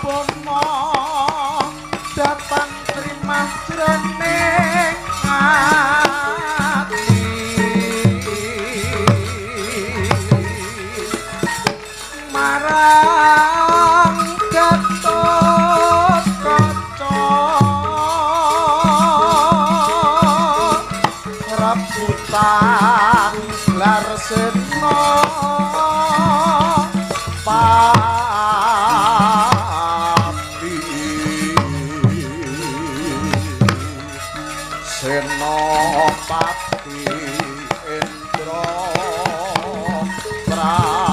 bono datang terima jroning ati marang Gatot Kaca rebutan Larsena Pati Senopati Indra Prasna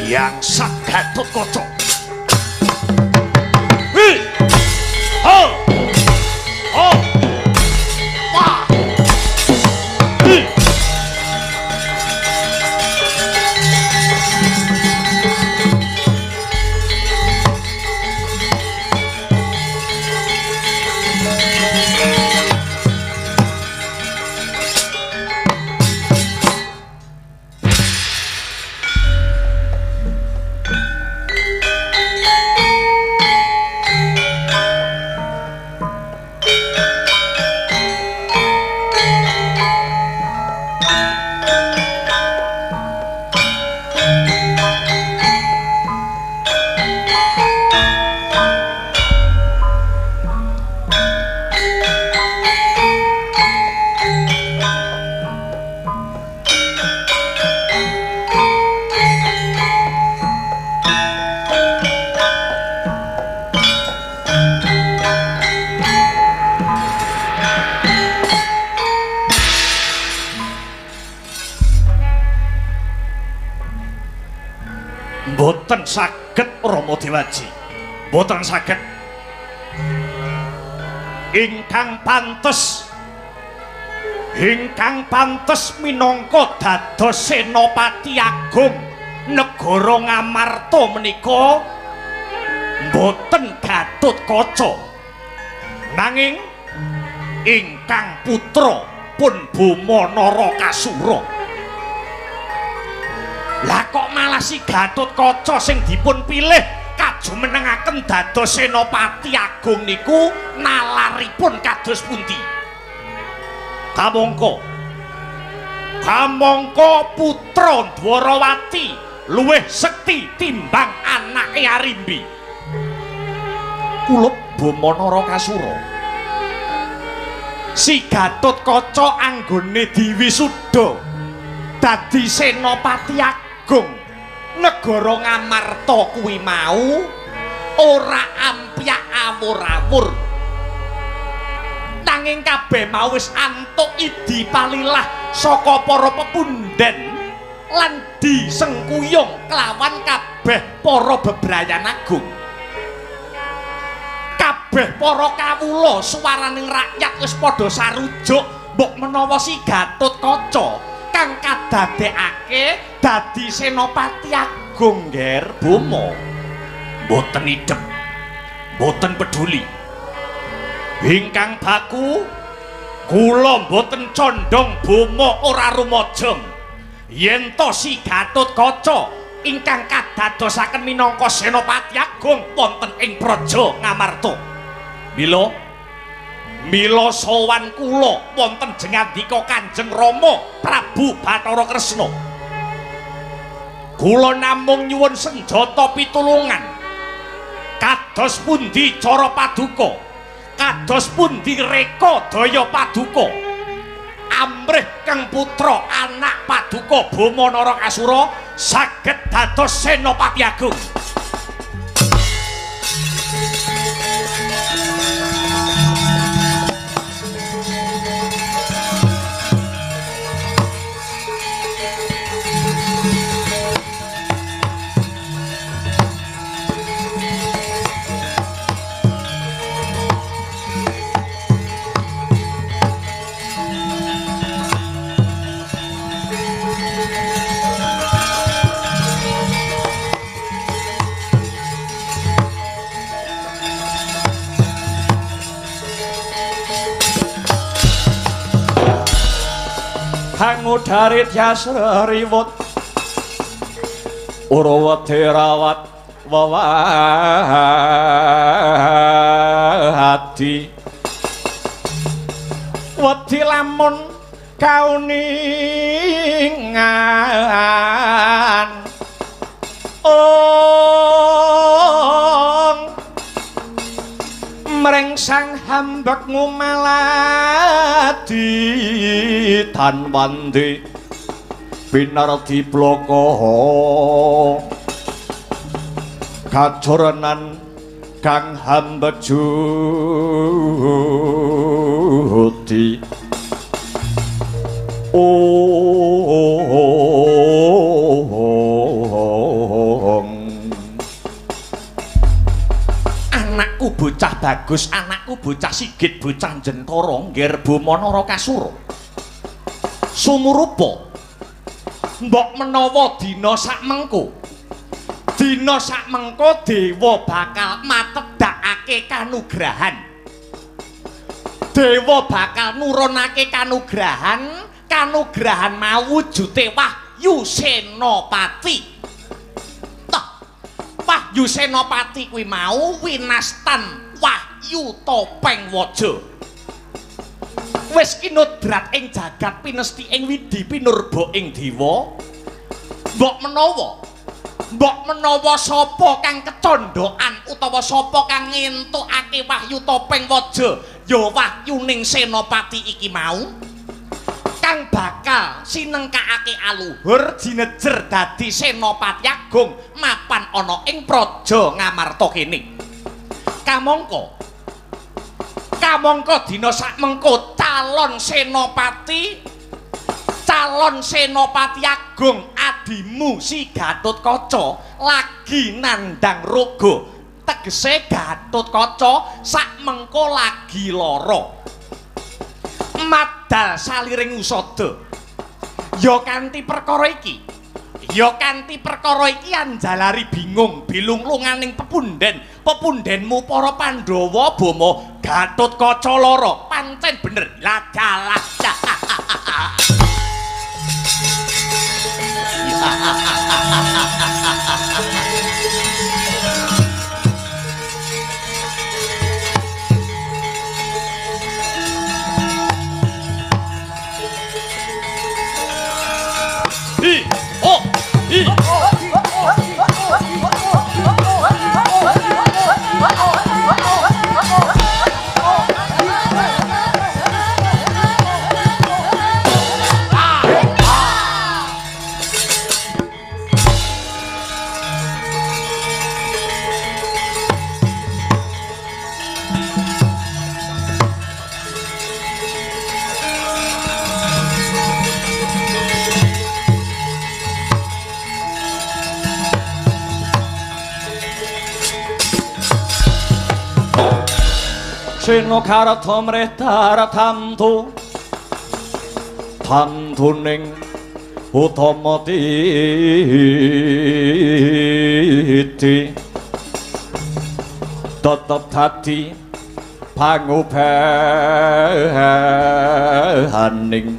yang sak Gatotkaca. Hi! Ho! Ho! Wah! Hi! Boten saged Rama Dewaji, boten saged. Ingkang pantes minangka dados Senopati Agung negara Ngamarta menika boten Gatotkaca, nanging ingkang putra pun Boma Narakasura. Lah kok malah si Gatotkaca sing dipun pilih kajumenengaken dados Senopati Agung niku nalaripun kados pundi? Kamangka putra Dwarawati luwih sekti timbang anake Arimbi. Kulup Boma Narakasura. Si Gatotkaca anggone diwisuda dadi Senopati Agung negara Ngamarta kuwi mau ora ampyak awur-awur, nanging kabeh mau wis antuk idi palilah saka para pepunden lan disengkuyung kelawan kabeh para bebrayan agung. Kabeh para kawula swaraning rakyat wis padha sarujuk mbok menawa si Gatotkaca kang kadadekake dadi Senopati Agung ngger Boma boten idep, boten peduli. Ingkang baku kula boten condong Boma ora rumajeng yen to si Gatotkaca ingkang kadadosaken minangka Senopati Agung wonten ing praja Ngamarta. Mila sowan kula wonten jengandika Kanjeng Rama Prabu Bathara Kresna. Kula namung nyuwun senjata pitulungan. Kados pundi cara paduka? Kados pundi reka daya paduka? Amrih kang putra anak paduka Boma Narakasura saged dados Senopati Agung. darit yasriwut Urawati rawat wawati wedi lamun kauningan mring sang hambek ngumaladi tanwandi pinardi bloko kacorenan kang hambek judi anakku bocah bagus, anakku bocah sigit, bocah jentara nggerbu manara kasura sumurupa mbok menawa dina sakmengko dewa bakal matedhakake kanugrahan dewa bakal nurunake kanugrahan mau wujute Wahyu Senopati. Toh, Wahyu Senopati kuwi mau winastan Wahyu Topeng Waja. Wis kinodrat ing jagat pinesti ing widi pinurba ing dewa. Mbok menawa sapa kang kecondhokan utawa sapa kang ngentukake Wahyu Topeng Waja ya Wahyuning Senopati iki mau kang bakal sinengkakake aluhur jinejer dadi Senopati Agung mapan ana ing praja Ngamarta kene. Kamangka dina sakmengko calon Senopati Agung adimu si Gatotkaca lagi nandhang raga. Tegese Gatotkaca sakmengko lagi lara. Madal saliring usada ya kanthi perkara iki anjalari bingung bilung-lunganing pepundhenmu para Pandhawa Bama Gatotkaca lara pancen bener ladalah Seno karata mretara tamtuning utama titi tetep dadi pangubahaning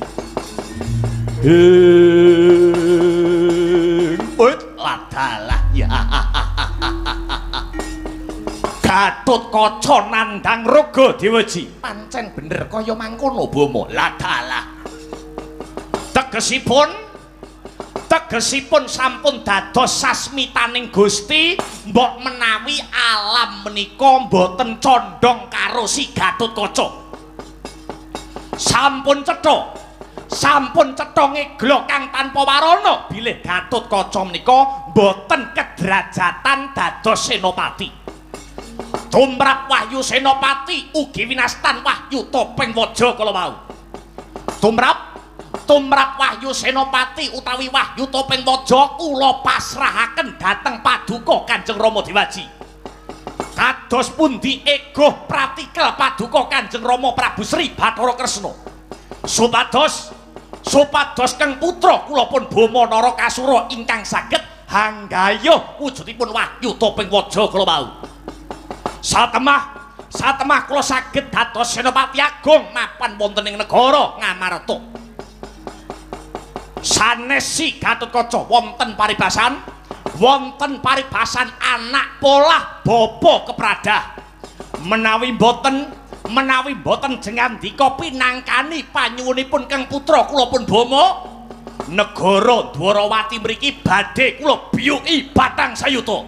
ladalah ya Gatotkaca nandhang raga Dewaji pancen bener kaya mangkono Bama ladalah tegesipun sampun dados sasmitaning Gusti mbok menawi alam menika mboten condhong karo si Gatotkaca sampun cetha ngeglo kang tanpa warana bilih Gatotkaca menika mboten kedrajatan dados senopati. Tumrap Wahyu Senopati ugi winastan Wahyu Topeng Waja kala wau. Tumrap Wahyu Senopati utawi Wahyu Topeng Waja kula pasrahaken dhateng Paduka Kanjeng Rama Dewaji. Kados pundi egoh pratikel Paduka Kanjeng Rama Prabu Sri Bathara Kresna. Supados keng putra kula pun Bama Narakasura ingkang saged hanggayuh wujudipun Wahyu Topeng Waja kala wau. Satemah kula saged dados Senopati Agung mapan wonten ing negara Ngamarta. sanes si Gatotkaca wonten paribasan anak polah bapa kepradah menawi boten jengandika pinangkani panyuwunipun Kang putra kula pun Bama negara Dwarawati mriki badhe kula biyuki batang sayuta.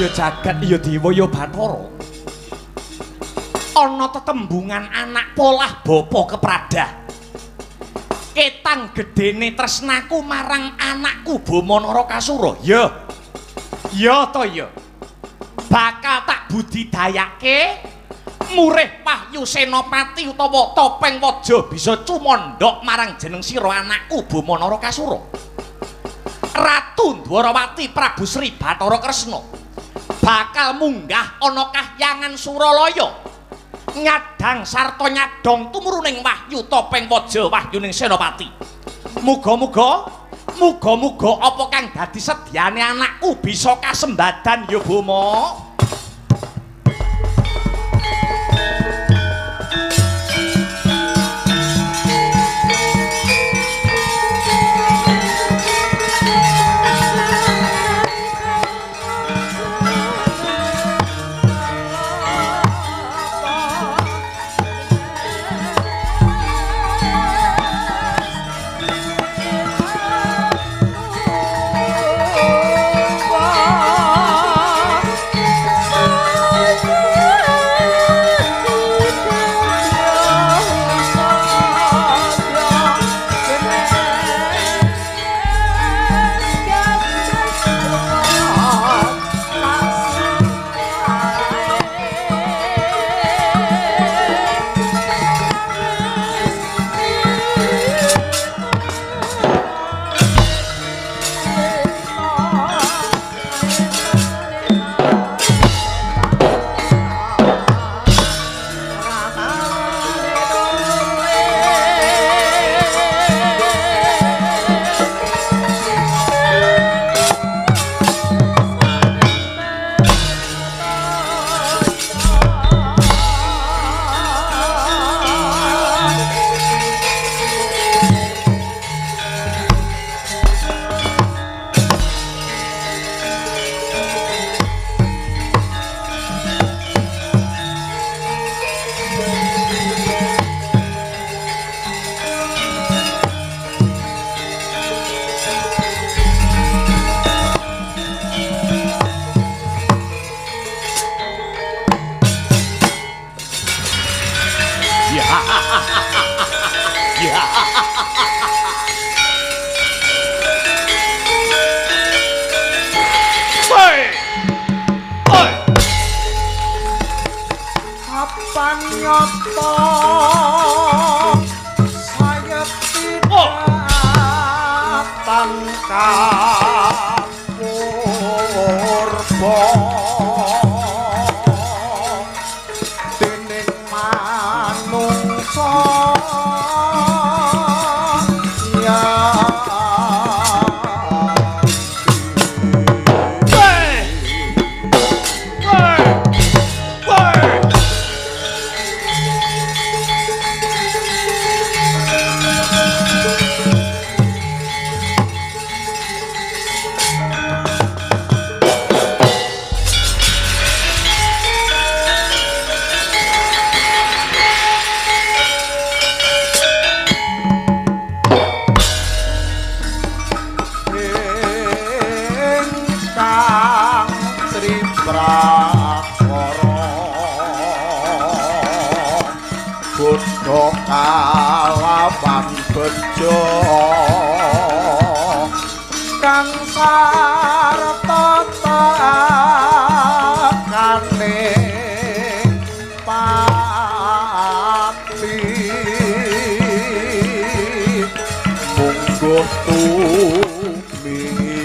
Ya jagat ya dewa ya Bathara. Ana tetembungan anak polah bapa kepradah. Ketang gedene tresnaku marang anakku Bama Narakasura. Ya. Ya to ya. Bakal tak budidayake murih Wahyu Senopati utawa Topeng Waja bisa cumondhok marang jeneng sira anakku Bama Narakasura. Ratu Dwarawati Prabu Sri Bathara Kresna bakal munggah ana kahyangan Suralaya nyadang sarta nyadong tumuruning wahyu Topeng Waja wahyuning Senopati. Muga-muga apa kang dadi sedyane anakku bisa kasembadan ya Bama. Panyata saya tidak tangkap purba dening manungsa ya kalawan bejo kang sarta takane pati munggo tumi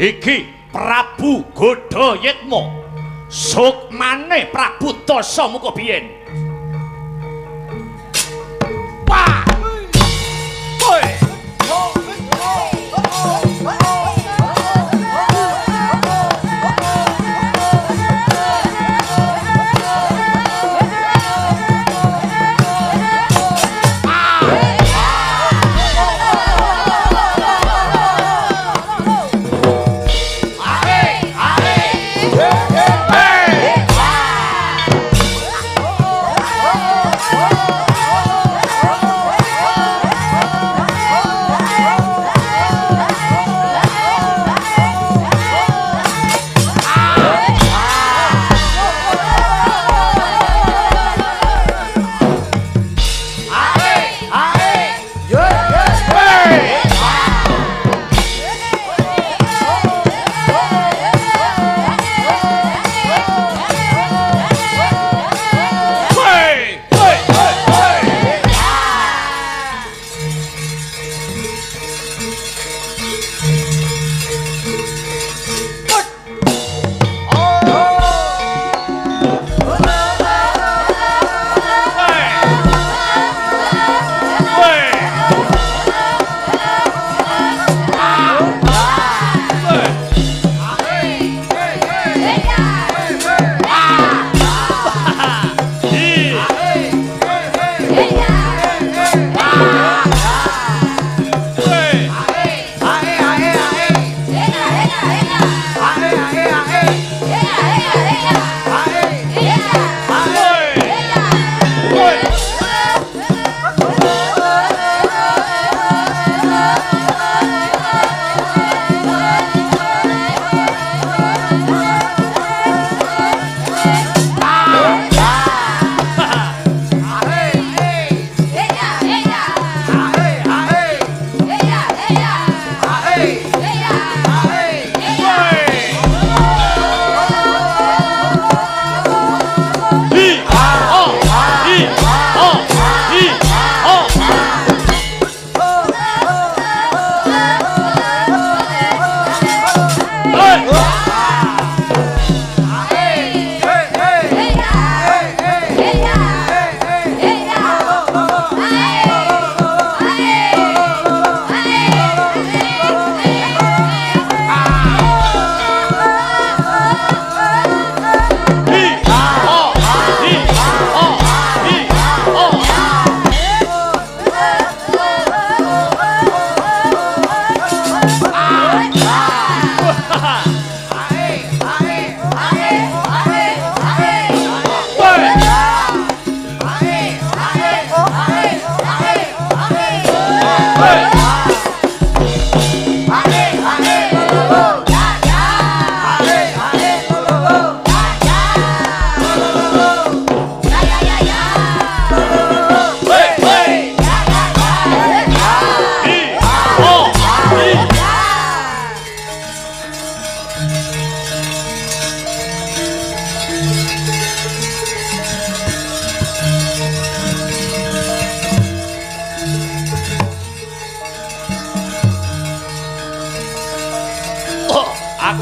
iki Prabu Godayitma sukmane Prabu Dasamuka biyen. Wah! Woi!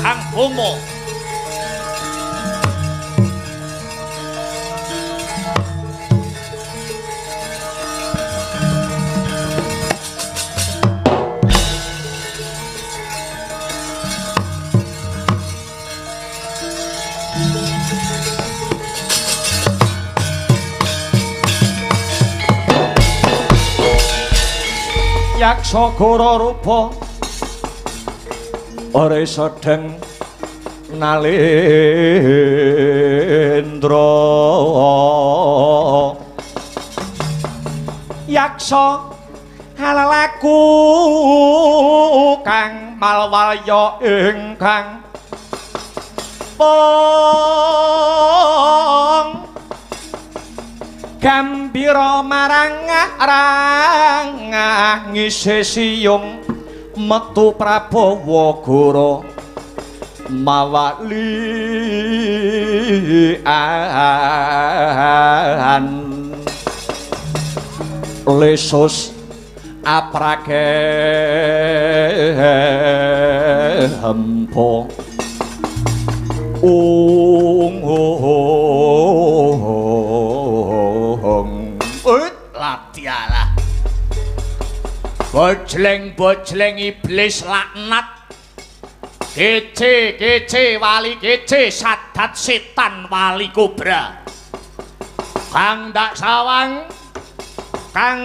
Kakang Bomo. Yaksa Gora rupa ora sedeng nalendra yaksa halalaku kang malwalya ingkang pong gambira marang ngise siyung metu Prabawa Gora mawali lesus apraken empo latiala bojleng iblis laknat kece wali kece sadat setan wali kobra kang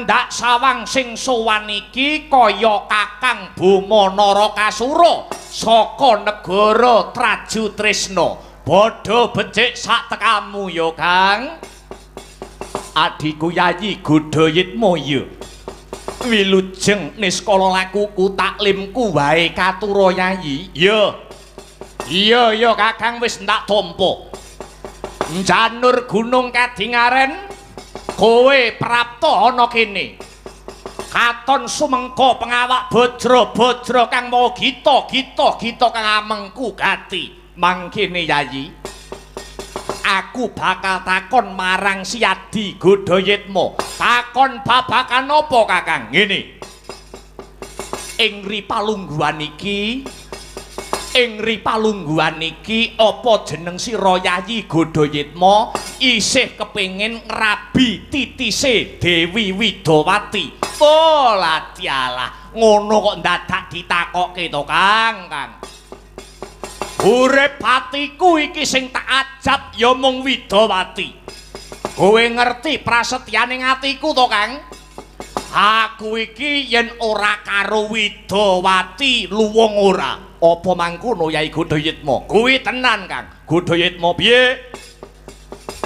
dak sawang sing sowan iki kaya Kakang Boma Narakasura saka negara Traju Tresna padha becik sak tekamu ya Kang adiku Yayi Godayitma ya wilujeng niskala lakuku taklimku wae katura Yayi iya Kakang wis ndak tampa njanur gunung kadingaren kowe prapta ana kene katon sumengko pengawak bojro kang mau gita kang amengku gati mangkene Yayi aku bakal takon marang si Adi Godayitma takon babakan apa Kakang ngene ing ripalungguhan iki apa jeneng sira Yayi Godayitma isih kepengin ngrabi titise Dewi Widawati latialah ngono kok dadak ditakokke to Kang urip atiku iki sing tak ajab ya mung Widawati kowe ngerti prasetyaning atiku to Kang aku iki yen ora karo Widawati luwung ora apa mangkono Yayi Godayitma kuwi tenan Kang Godayitma piye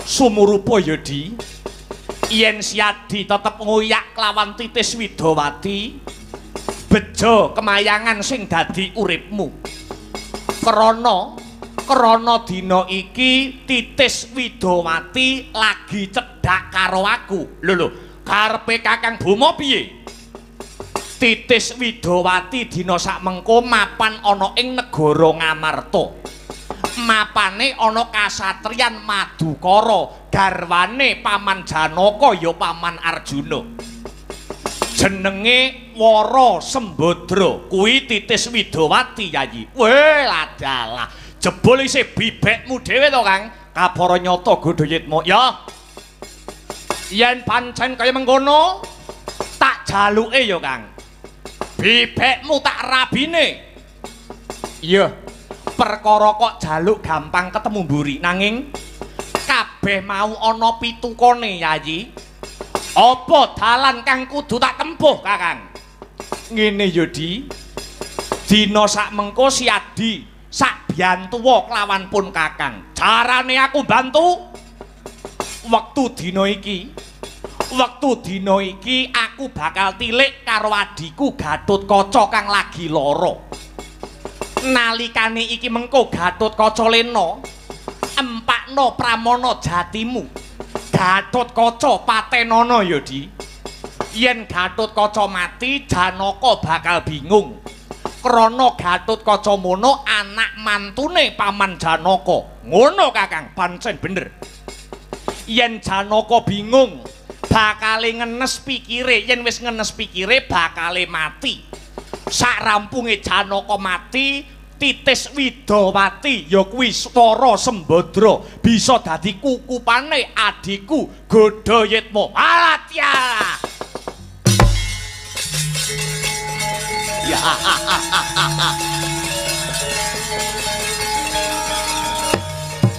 sumurupa ya Di yen si Adi tetep ngoyak kelawan titis Widawati bejo kemayangan sing dadi uripmu krana dina iki titis Widawati lagi cedhak karo aku lho karepe Kakang Boma piye titis Widawati dina sakmengko mapan ana ing negara Ngamarta mapane ana kasatriyan Madukara garwane Paman Janaka ya Paman Arjuna jenenge Wara Sembadra kuwi titis Widawati Yayi ladalah jebul isih bibekmu dhewe to Kang kabara nyata Godayitma ya yen pancen kaya mengkono tak jaluke ya Kang bibekmu tak rabine iya perkara kok jaluk gampang ketemu mburi nanging kabeh mau ana pitukane Yayi apa dalan kang kudu tak tempuh Kakang ngene ya Di dina sakmengko si Adi sak biyantuwa kelawan pun Kakang carane aku bantu wektu dina iki aku bakal tilik karo adiku Gatotkaca kang lagi lara nalikane iki mengko Gatotkaca lena empakno pramana jatimu Gatotkaca patenana ya Di yen Gatotkaca mati Janaka bakal bingung krana Gatotkaca mono anak mantune Paman Janaka ngono Kakang pancen bener yen Janaka bingung bakale ngenes pikire yen wis ngenes pikire bakale mati sak rampunge Janaka mati titis Widawati ya kuwi Wara Sembadra bisa dadi kukupane adiku Godayitma alatya ya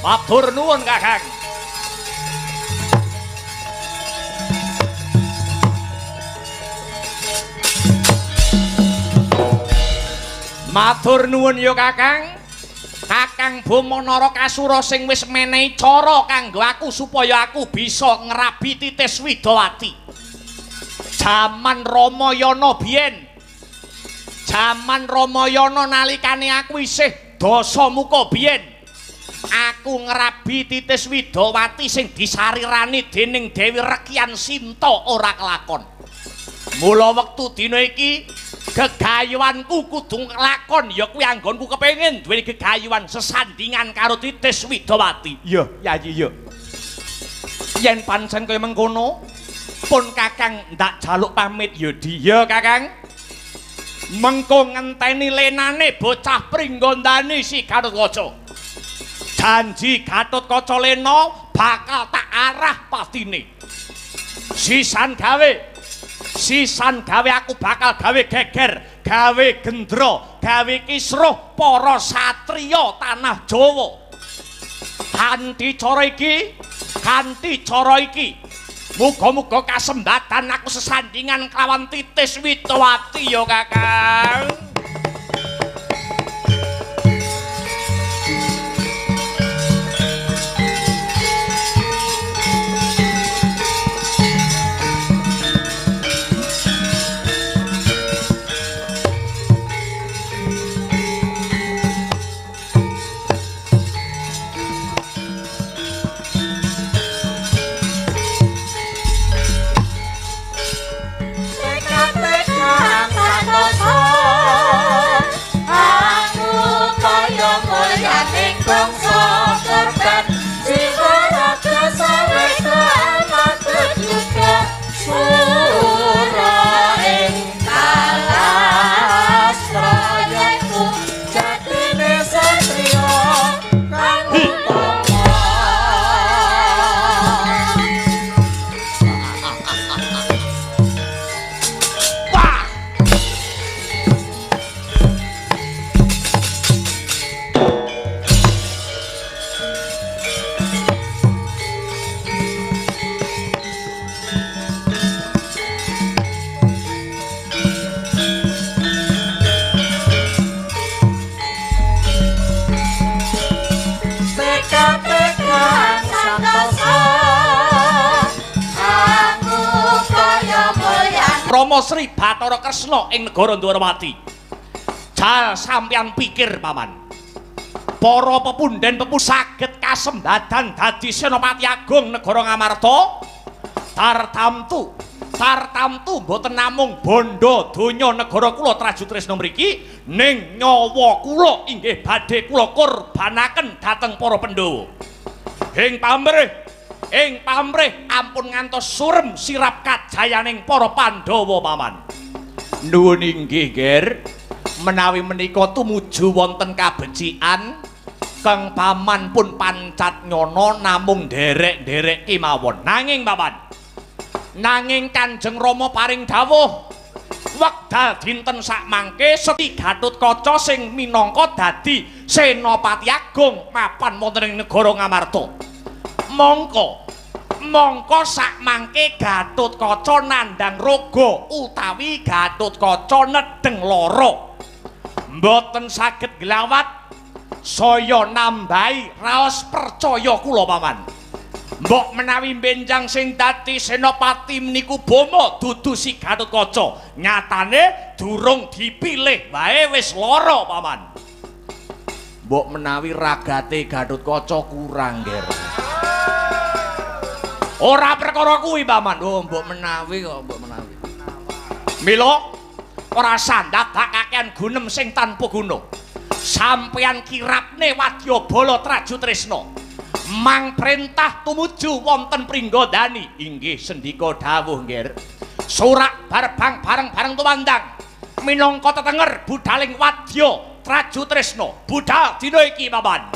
matur nuwun Kakang matur nuwun ya Kakang Kakang Boma Narakasura sing wis menehi cara kanggo aku supaya aku bisa ngrabi titis Widawati jaman Ramayana biyen jaman Ramayana nalikane aku isih Dasamuka biyen aku ngrabi titis Widawati sing disarirani dening Dewi Rekyan Sinta ora kelakon mula wektu dina iki gegayuhanku kudu lakon ya kuwi anggonku kepengin duwe gegayuhan sesandingan karo titis Widawati iya Yayi ya yen pancen kaya mengkono pun Kakang ndak jaluk pamit ya Di ya Kakang Mengko ngenteni lenane bocah Pringgondani si Gatotkaca. Janji Gatotkaca lena bakal tak arah patine. Sisan gawe aku bakal gawe geger, gawe gendra, gawe kisruh para satriya tanah Jawa. Kanthi cara iki muga-muga kasembatan aku sesandingan kelawan Titis Widowati ya Kakang. Rama Sri Bathara Kresna ing negara Ndwarawati. Jal sampeyan pikir paman. Para pepundhen saged kasembadan dadi Senopati Agung negara Ngamarta. Tartamtu boten namung bondo donya negara kula Trajutresna mriki, ning nyawa kula inggih badhe kula kurbanaken dhateng para Pandhawa. Ing pamrih ampun ngantos surem sirap kajayaning para Pandhawa paman. Nuwun inggih, Ger. Menawi menika tumuju wonten kabecikan, kang paman pun pancat nyono namung nderek-nderek kemawon. Nanging paman, nanging Kanjeng Rama paring dawuh wekdal dinten sakmangke Seti Gatotkaca sing minangka dadi Senopati Agung mapan wonten ing negara Ngamarta. Mongko sakmangke Gatotkaca nandhang raga utawi Gatotkaca nedeng lara. Mboten saged glawat saya nambahi raos percaya kula paman. Mbok menawi benjang sing dadi senopati niku bomo dudu si Gatotkaca, nyatane durung dipilih wae wis lara paman. Mbok menawi ragate Gatotkaca kurang, Ger. Ora perkara kuwi paman. Oh, mbok menawi kok, mbok menawi. Mila ora sandhat kakean gunem sing tanpa guna. Sampeyan kirapne Wadyabala Trajutresna. Mang perintah tumuju wonten Pringgondani. Inggih sendika dawuh, Nger. Surak barbang bareng-bareng tumandang. Minangka tetenger budhaling Wadya Trajutresna. Budhal dina iki paman.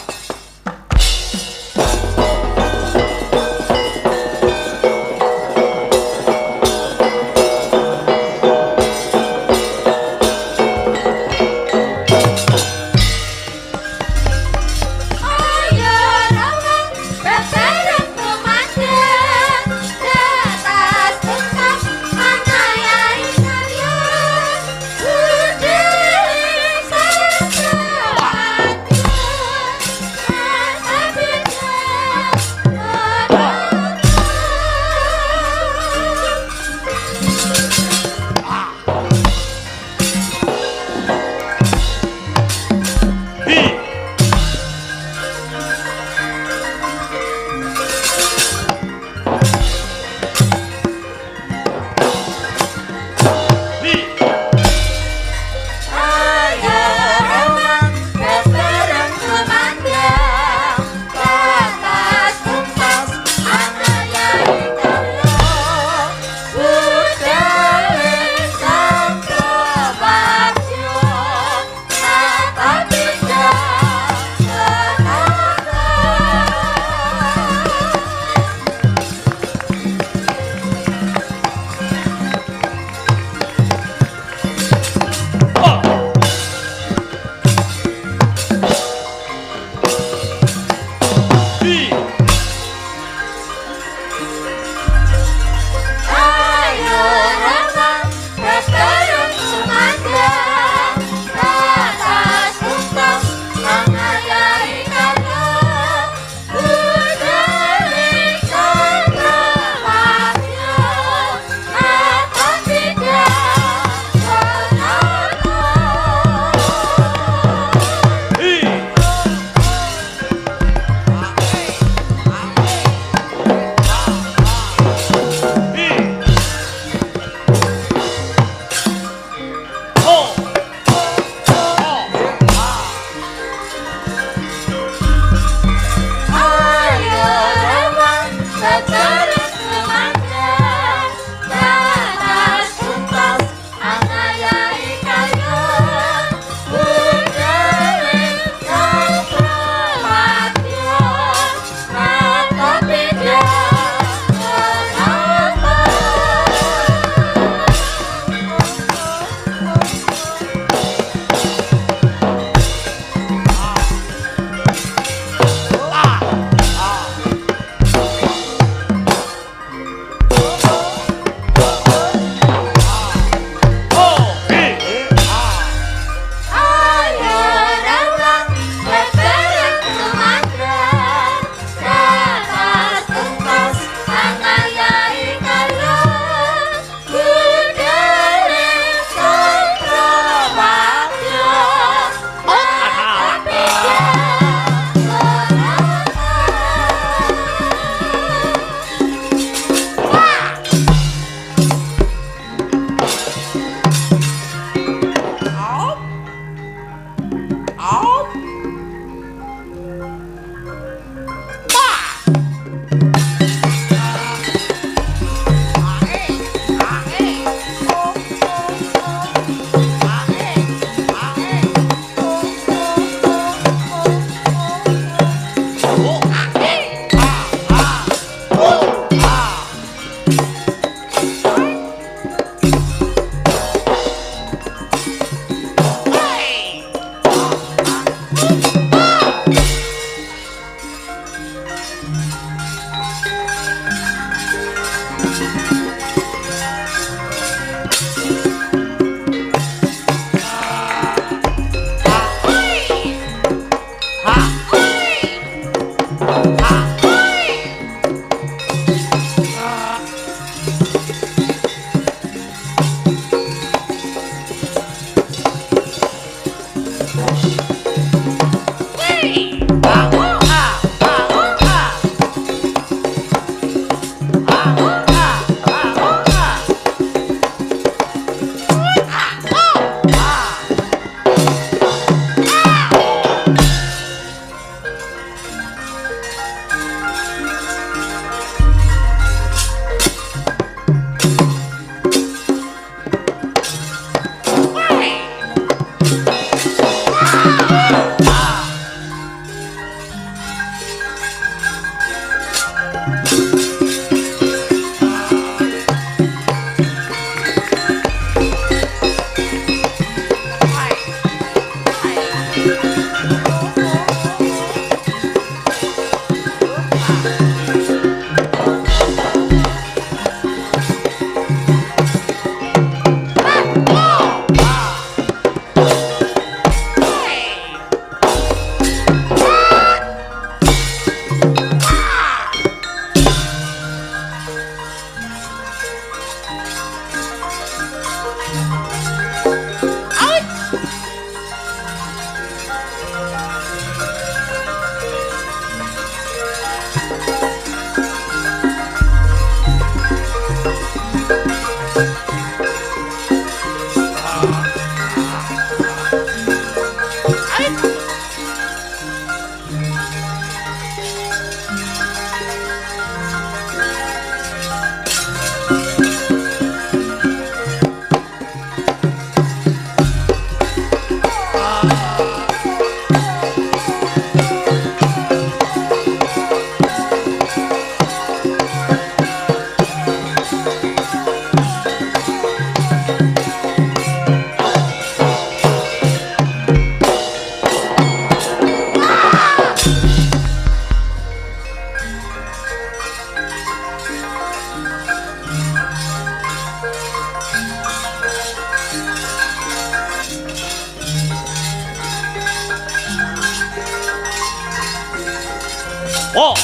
Oh.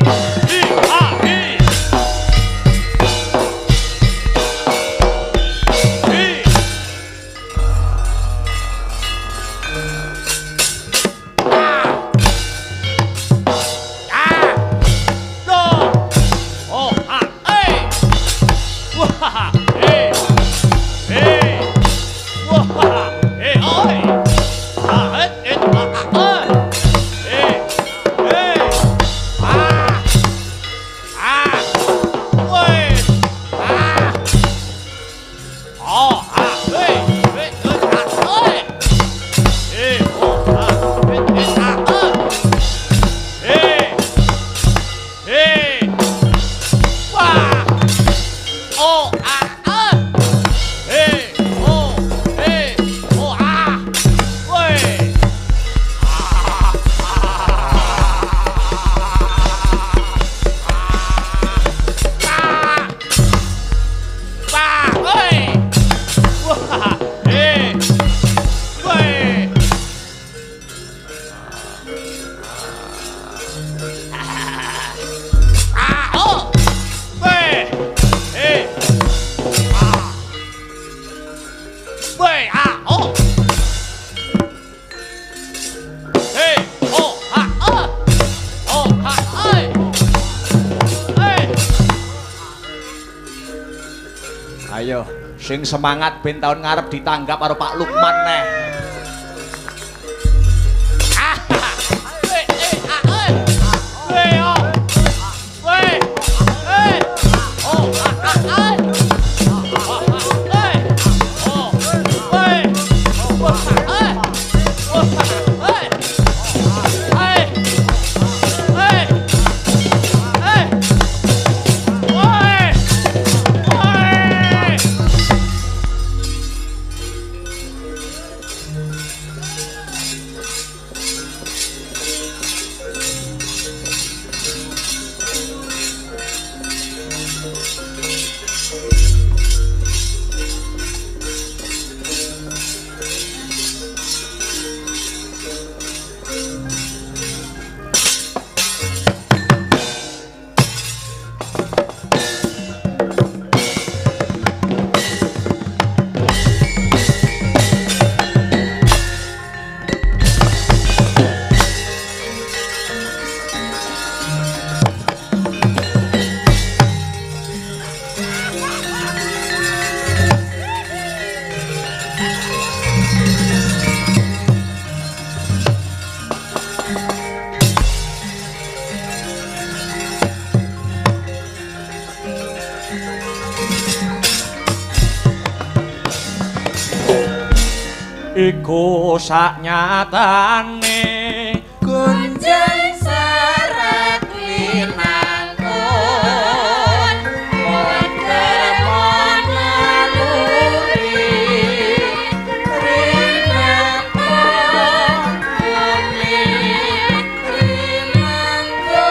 Hi ha hi. Hi. Ah. Do. Oh ha. Hey. Wah. Hey. Hey. Wah. Hey. Oi. Ah. Et. Ah. Hey. Hey. Ah. Ah. Woi. Ah. Oh. Ah. Hey. Hey. Ah. Oi. Hey. Oh. Ah. Hey. Ah. Hey. Hey. Wah. Oh. Ah. Hey. Oh. Hey. Oh. Ah. Woi. Ayo, sing semangat ben tahun ngarep ditanggap karo Pak Lukman neh. Iku saknyatane Kunjang seret winangkun Wonder monaluri Rinako Muni Rinangko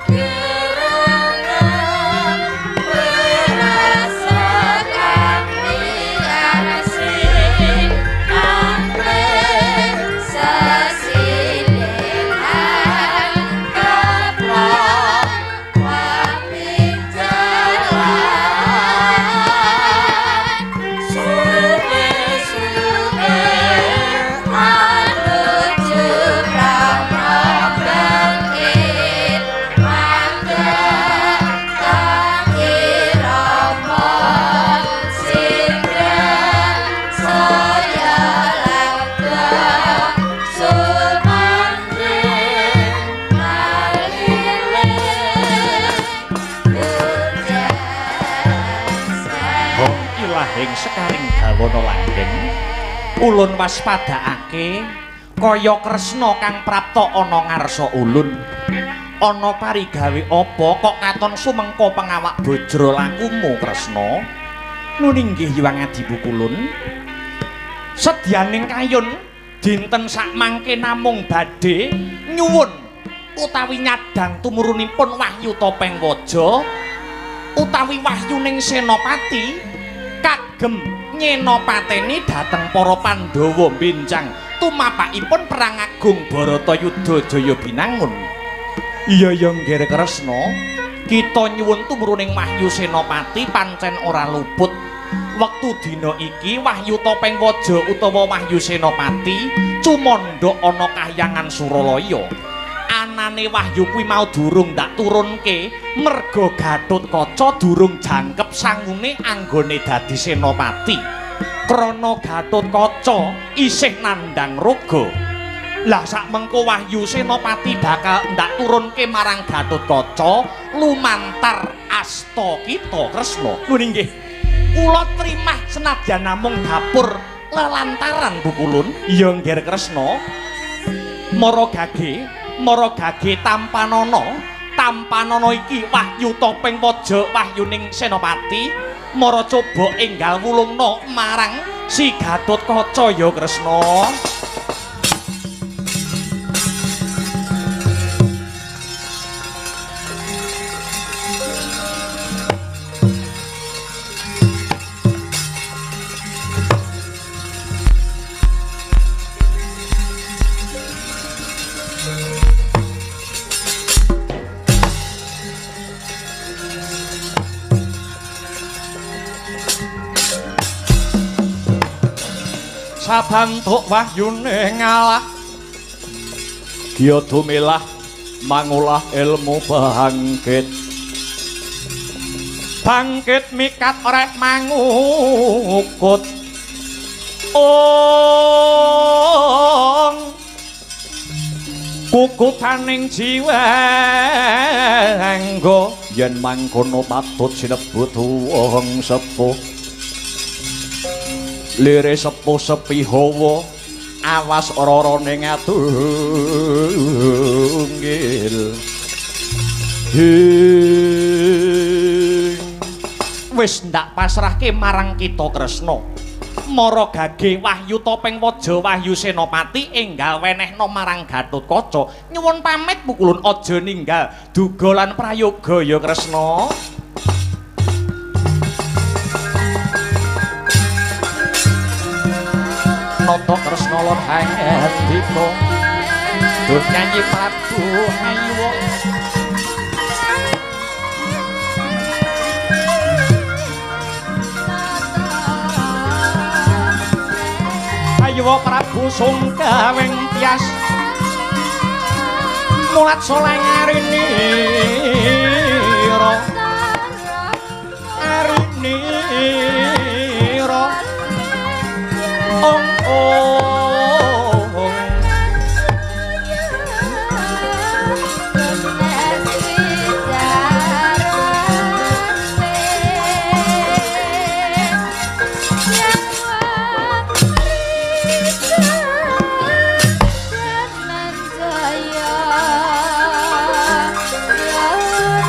Gerangan Berasa kami asing Amrek sasilengan Kaplok waping jalan Suge-suge Anuju Brahma bangkit Mangga tangi Rama Sindra saya langgang Sumandri Malile Hong ilahing sekaring dawana langgeng ulun waspadakake kaya Kresna kang prapta ana ngarsa ulun ana parigawe apa kok katon sumengko pengawak bajra lakumu Kresna nuninggih Hyang Adipukulun sedyaning kayun dinten sakmangke namung badhe nyuwun utawi nyadang tumurunipun Wahyu Topeng Waja utawi wahyuning Senopati kagem nyenopateni dhateng para Pandhawa mbenjang tumapakipun perang agung Baratayuda Jaya Binangun. Iya ya Nggih Kresna, kita nyuwun tumruning Wahyu Senopati pancen ora luput. Wektu dina iki Wahyu Topeng Waja utawa Wahyu Senopati cumandha ana kahyangan Suralaya. Anane Wahyu kuwi mau durung ndak turunke merga Gatotkaca durung jangkep sangune anggone dadi senopati. Krana Gatotkaca isih nandhang raga. Lah sak mengko Wahyu Senopati bakal ndak turunke marang Gatotkaca lumantar asta kita Kresna. Nuwun nggih. Kula trimah senadyan namung dapur lelantaran Bukulun. Iya Nggih Kresna. Mara gage tampanana iki Wahyu Topeng Waja wahyuning Senopati mara coba enggal wulungna marang si Gatotkaca ya Kresna. Sabantuk wahyune ngalah Giya dumilah mangulah ilmu bangkit mikat rek mangukut kukutaning jiwenggo yen mangkono patut sinebut wong sepuh lire sepuh sepi hawa awas ora-orane ngatunggil wis ndak pasrahke marang kita Kresna mara gage Wahyu Topeng Waja Wahyu Senopati enggal wenehna marang Gatotkaca nyuwun pamit Pukulun aja ninggal duga lan prayoga ya Kresna. Nata Kresna lan Handika Duh nyanyi Prabu Hayuwa Hayuwa Prabu Sungkaweng Tias mulat soleh ngarinira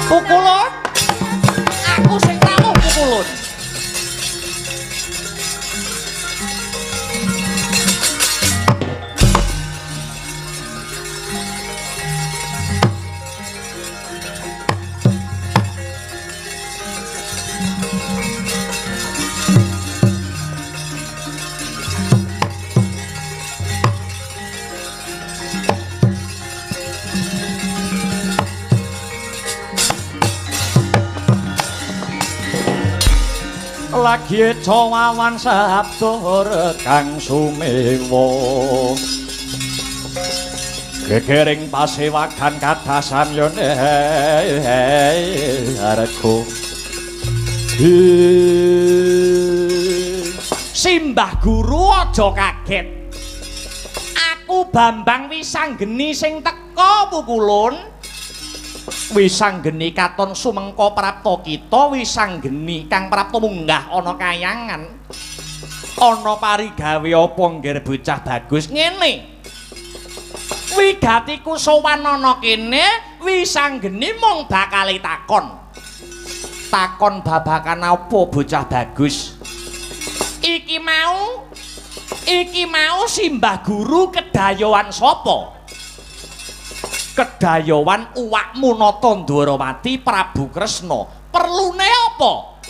Pukulun, aku sing tamu Pukulun. Lagi cawawan sabda rekang sumewa gegering pasewakan kadasan yo areko Simbah Guru aja kaget aku Bambang Wisanggeni sing teka Pukulun. Wisanggeni katon sumengko prapta kita Wisanggeni kang prapta munggah ana kayangan ana parigawe apa ngger bocah bagus ngene wigatiku sowan ana kene Wisanggeni mung bakal takon babakan apa bocah bagus iki mau Simbah Guru kedayowan sapa kedayowan uwakmu Nata Ndwarawati Prabu Kresna perlune apa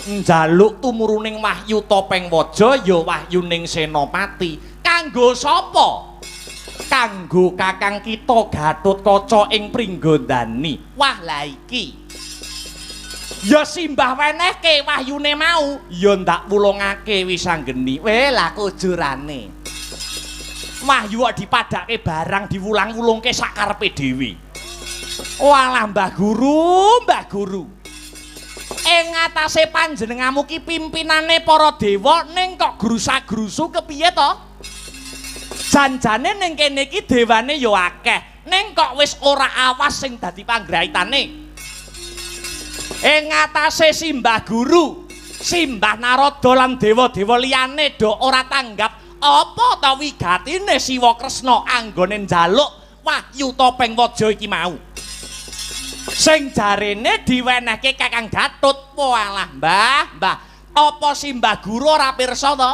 njaluk tumuruning wahyu topeng waja ya wahyuning Senopati. Kanggo sapa? Kanggo kakang kita Gatotkaca ing Pringgondani. Wah la iki ya simbah wenehke wahyune mau ya ndak wulungake wisanggeni. Weh lah kujurane wahyu kok dipadake barang diwulang-wulungke sakarepe dhewe. Walah Mbah Guru ing atase panjenenganmu ki pimpinane para dewa ning kok grusak-grusu kepiye to? Janjane ning kene iki dewane ya akeh ning kok wis ora awas sing dadi panggraitane. Ing atase Simbah Guru, Simbah Narada lan dewa-dewa liyane do ora tanggap apa ta wigatine Siwa Kresna anggone njaluk wahyu topeng waja iki mau. Sing jarene diwenehke Kakang Gatut. Walah Mbah, apa Simbah Guru ora pirsa to?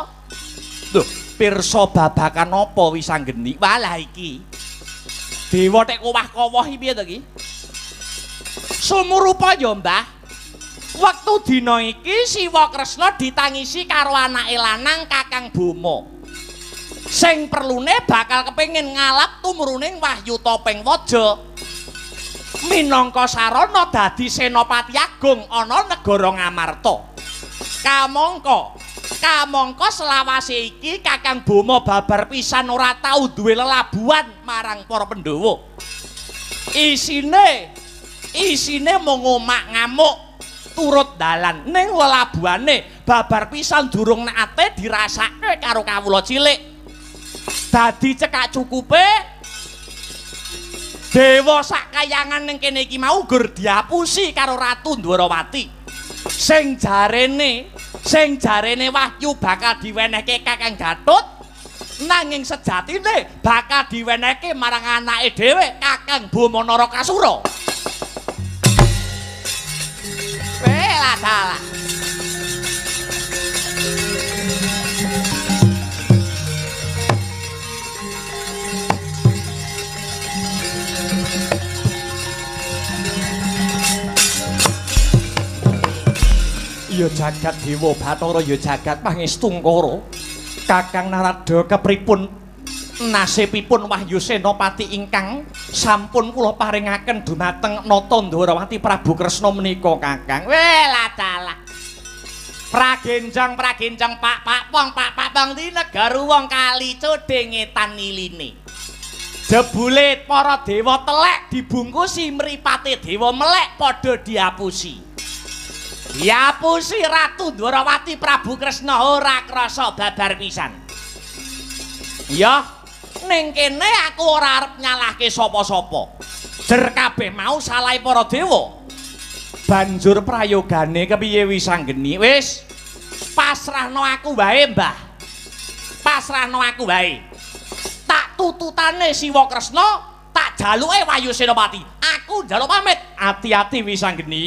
Lho, pirsa babakan apa wisanggeni? Walah iki dewa tek owah-owah iki piye to iki? Sumurupa ya Mbah. Wektu dina iki Siwa Kresna ditangisi karo anake lanang Kakang Boma. Sing perlune bakal kepengin ngalap tumuruning wahyu topeng waja. Minangka sarana dadi Senopati Agung ana negara Ngamarta. Kamangka selawase iki Kakang Boma babar pisan ora tau duwe lelabuhan marang para Pandhawa. Isine mung omak ngamuk turut dalan ning lelabuhane babar pisan durung nate dirasake karo kawula cilik. Dadi cekak cukupe dewa sakayangan ning kene iki mau gur diapusi karo Ratu Ndwarawati. Sing jarene wahyu bakal diwenehke Kakang Gatut, nanging sejatine bakal diwenehke marang anake dhewe Kakang Boma Narakasura. Lah dalah. Ya jagat Dewa Bathara ya jagat Pangestungkara. Kakang Narada kepripun nasibipun Wahyu Senopati ingkang sampun kula paringaken dumateng Nata Ndwarawati Prabu Kresna menika Kakang. Weh lah dalah. Pragenjang Pak Pong di negara wong kali codhe ngetan iline. Jebule para dewa telek dibungkusi mripate dewa melek padha diapusi. Diapusi Ratu Ndwarawati Prabu Kresna ora krasa babar pisan. Ya, ning kene aku ora arep nyalahke sapa-sapa. Jer kabeh mau salahe para dewa. Banjur prayogane kepiye wisanggeni? Wis pasrahno aku wae, Mbah. Pasrahno aku wae. Tak tututane Siwa Kresna, tak jaluke Wahyu Senopati. Aku njaluk pamit. Ati-ati wisanggeni.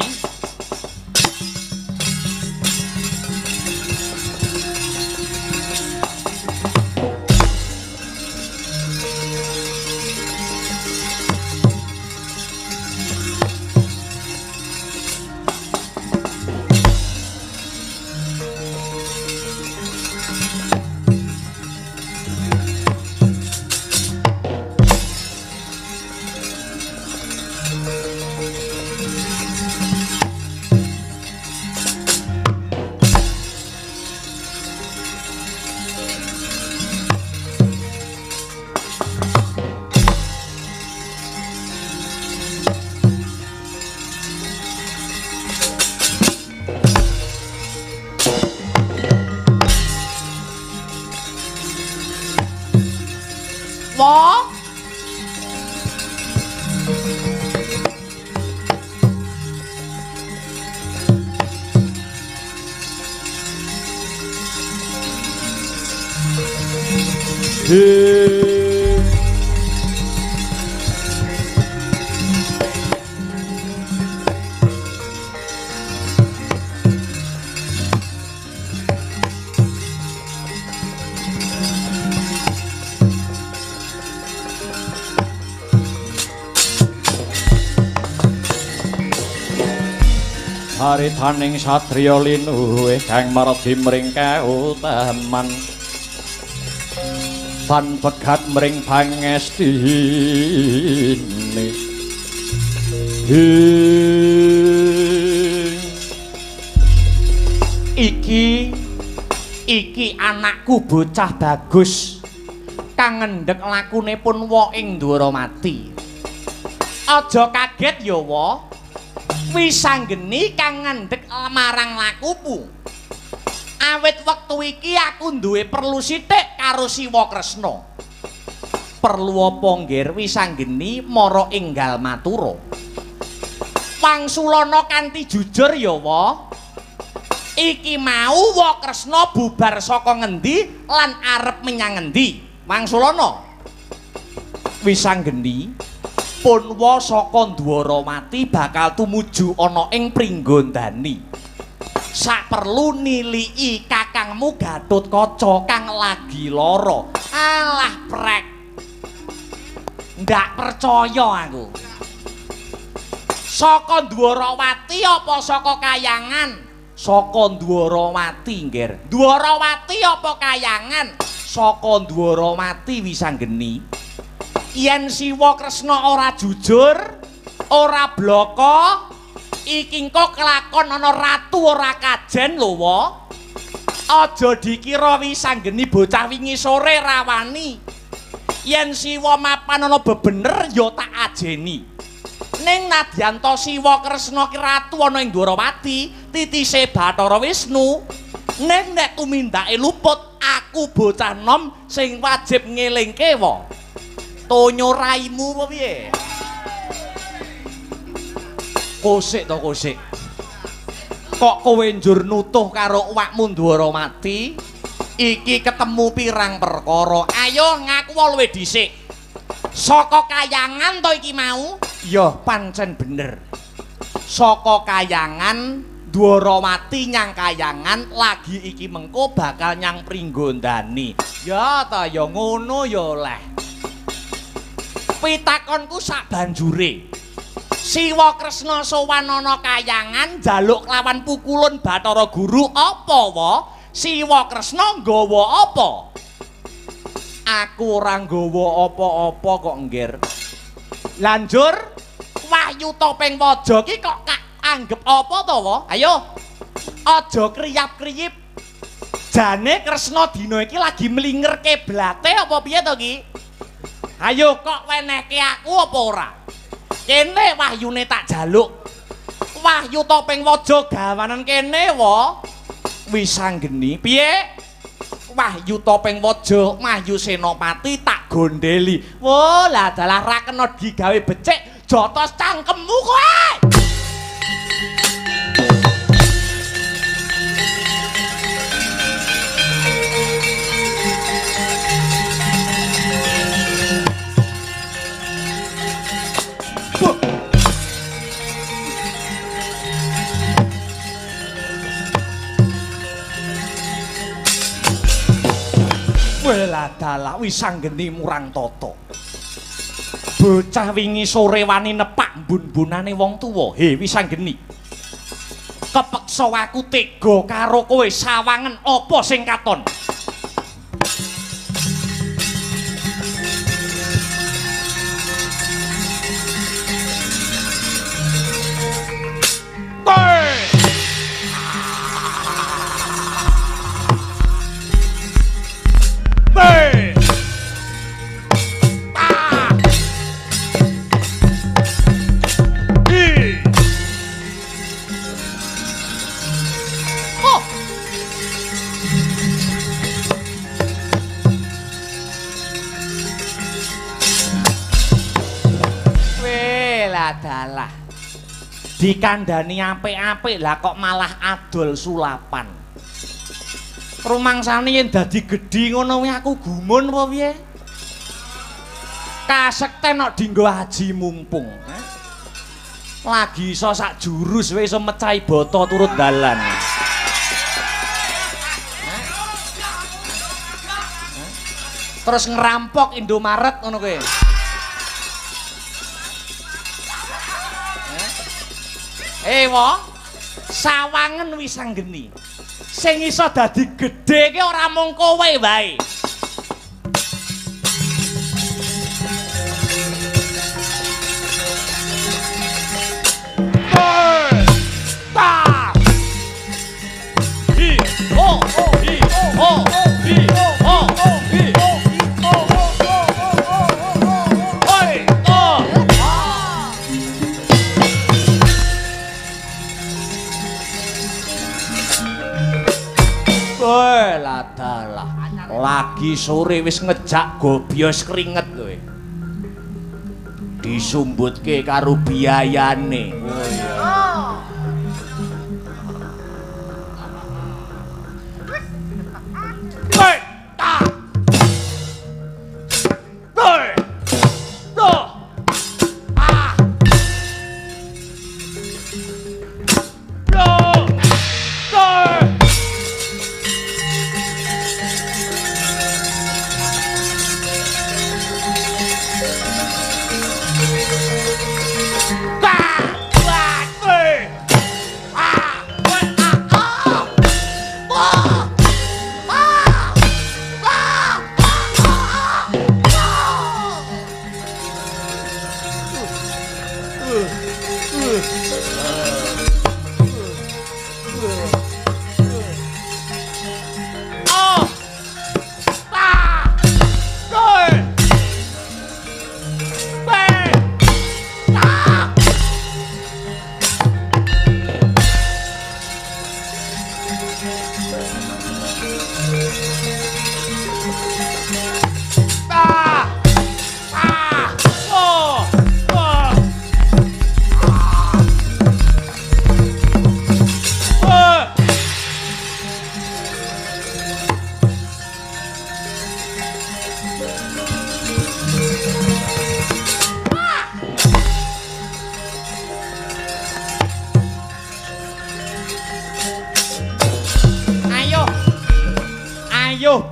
Haritaning satriya linuhe kang maradi mring kautaman pan pegat mring pangestine iki anakku bocah bagus kang ngendhek lakunipun wa ing Dwaramati. Aja kaget ya wa, wisanggeni kang ngendhek marang lakumu. Awit wektu iki aku duwe perlu sithik karo Siwa Kresna. Perlu apa nggir wisanggeni mara enggal matura. Wangsulana kanthi jujur ya wa. Iki mau Wa Kresna bubar saka ngendi lan arep menyang ngendi? Wangsulana. Wisanggeni pun wa saka Dwaramati bakal tumuju ana ing Pringgondani. Sak perlu niliki kakangmu Gatotkaca kang lagi lara. Alah prek. Ndak percaya aku. Saka Dwarawati apa saka Kayangan? Saka Dwarawati, nggir. Dwarawati apa Kayangan? Saka Dwarawati wisanggeni. Yen Siwa Kresna ora jujur, ora blaka, iki engko kelakon ana ratu ora kajen lho, wa. Aja dikira wisanggeni bocah wingi sore rawani. Yen Siwa mapan ana bebener ya tak ajeni. Ning nadyanto Siwa Kresna ki ratu ana ing Dwarawati, titise Bathara Wisnu. Ning nek tumindake luput, aku bocah nom sing wajib ngelingke wa. Tonyo raimu apa piye? Kosik to kosik. Kok kowe njur nutuh karo uwakmu Dwaramati? Iki ketemu pirang perkara. Ayo ngaku luwih dhisik. Saka Kayangan to iki mau? Ya pancen bener. Saka Kayangan Dwarawati nyang Kayangan lagi iki mengko bakal nyang Pringgondani. Ya ta ya ngono ya oleh. Pitakonku sak banjure. Siwa Kresna sowan ana Kayangan njaluk lawan pukulun Bathara Guru apa wa? Siwa Kresna nggawa apa? Aku ora nggawa apa-apa kok nggir. Lanjur Wahyu Topeng Waja ki kok anggap apa to wa? Ayo. Aja kriyap-kriyip. Jane Kresna dina iki lagi mlinger kiblate apa piye to ki? Ayo kok wenehke aku apa ora? Kene wahyune tak jaluk. Wahyu Topeng Waja gawanan kene wa. Wisanggeni piye? Wahyu Topeng Waja Mahyu Senopati tak gondeli. Wo lah dalah ra kena digawe becik jotos cangkemmu kowe. Wela dalah wisanggeni murang tata. Bocah wingi sore wani nepak mbun-bunane wong tuwa. He wisanggeni. Kepeksa aku tega karo kowe sawangen apa sing katon? Dalah dikandani apik-apik lah kok malah adol sulapan. Rumangsane yen dadi gedhi ngono kuwi aku gumun apa piye? Kasekten kok dienggo haji mumpung. Lagi iso sak jurus wis iso mecahi bata turut dalan. Terus ngerampok Indomaret ngono kowe. Wa, Sawangen wis anggeni. Sing iso dadi gedhe ki ora mung kowe wae. Lagi sore wis ngejak gobyos keringet kowe. Disumbutke karo biayane. Oh iya.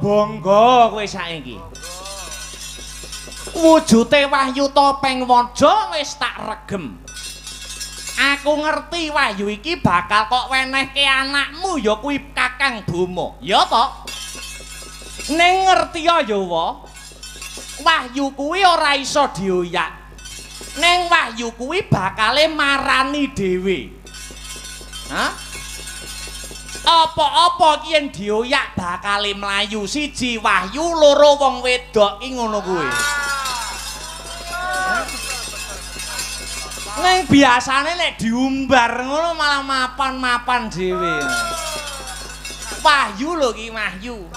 Bangga kowe saiki. Wujute Wahyu Topeng Waja wis tak regem. Aku ngerti Wahyu iki bakal kok wenehke anakmu ya kuwi Kakang Bomo. Ya to? Ning ngerti ya wa. Wahyu kuwi ora iso dioyak. Ning Wahyu kuwi bakale marani dhewe. Hah? Apa-apa ki yen dioyak bakale mlayu. Siji Wahyu, loro wong wedok ki ngono kuwi. Ning biasane nek diumbar ngono malah mapan-mapan dhewe. Wahyu lho ki Wahyu.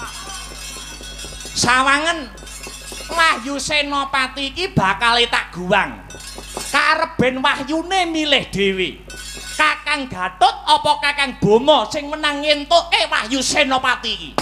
Sawangen Wahyu Senopati iki bakale tak guwang. Kareben Wahyune milih dhewe. Kakang Gatot apa Kakang Bomo sing menang ngentuke Wahyu Senopati iki?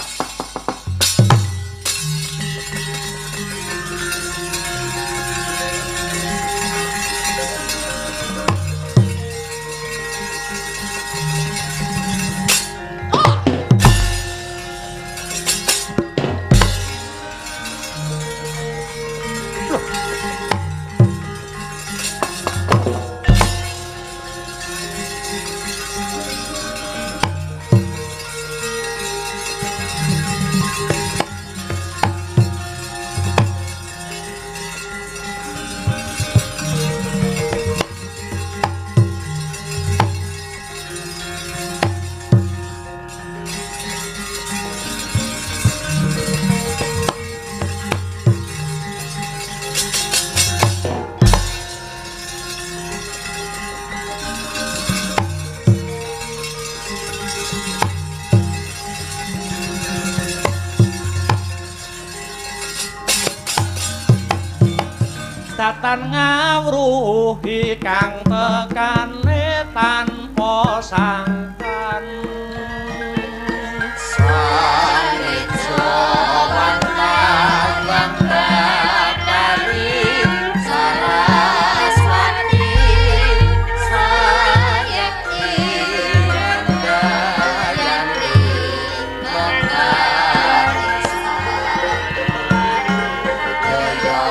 Datan ngawruhi kang tekane tanpa sangkan Sanejo wantawang bakari Saraswati sayekti rendayanti mengkarisa Daya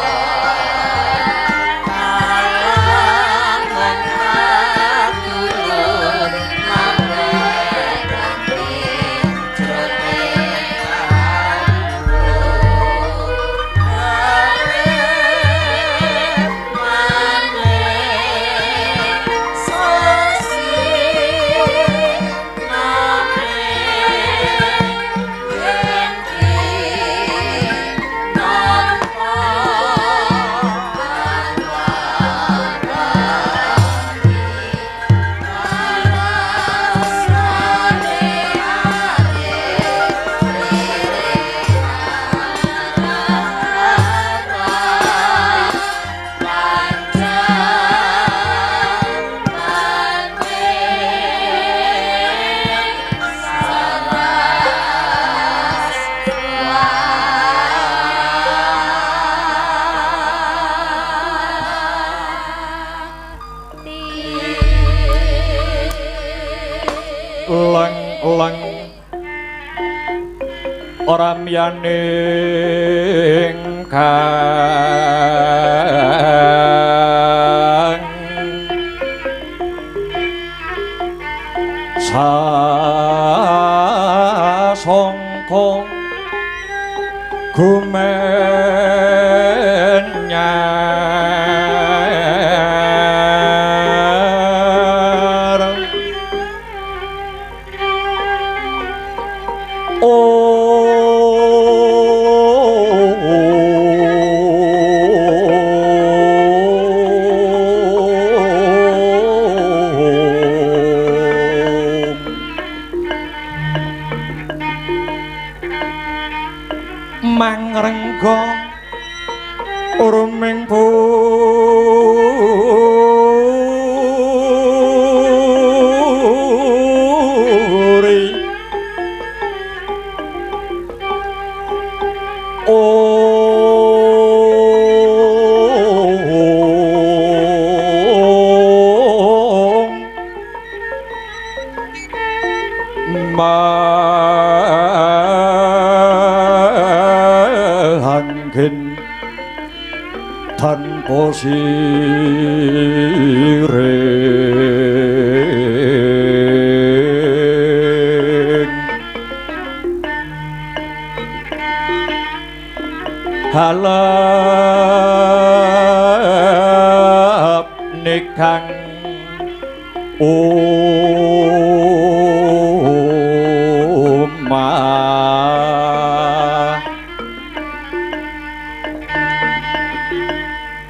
alam mengaturun mangga ramyaning sasongko gumenyar mangrengga urming puri mahanggen tanpa siring halap nikang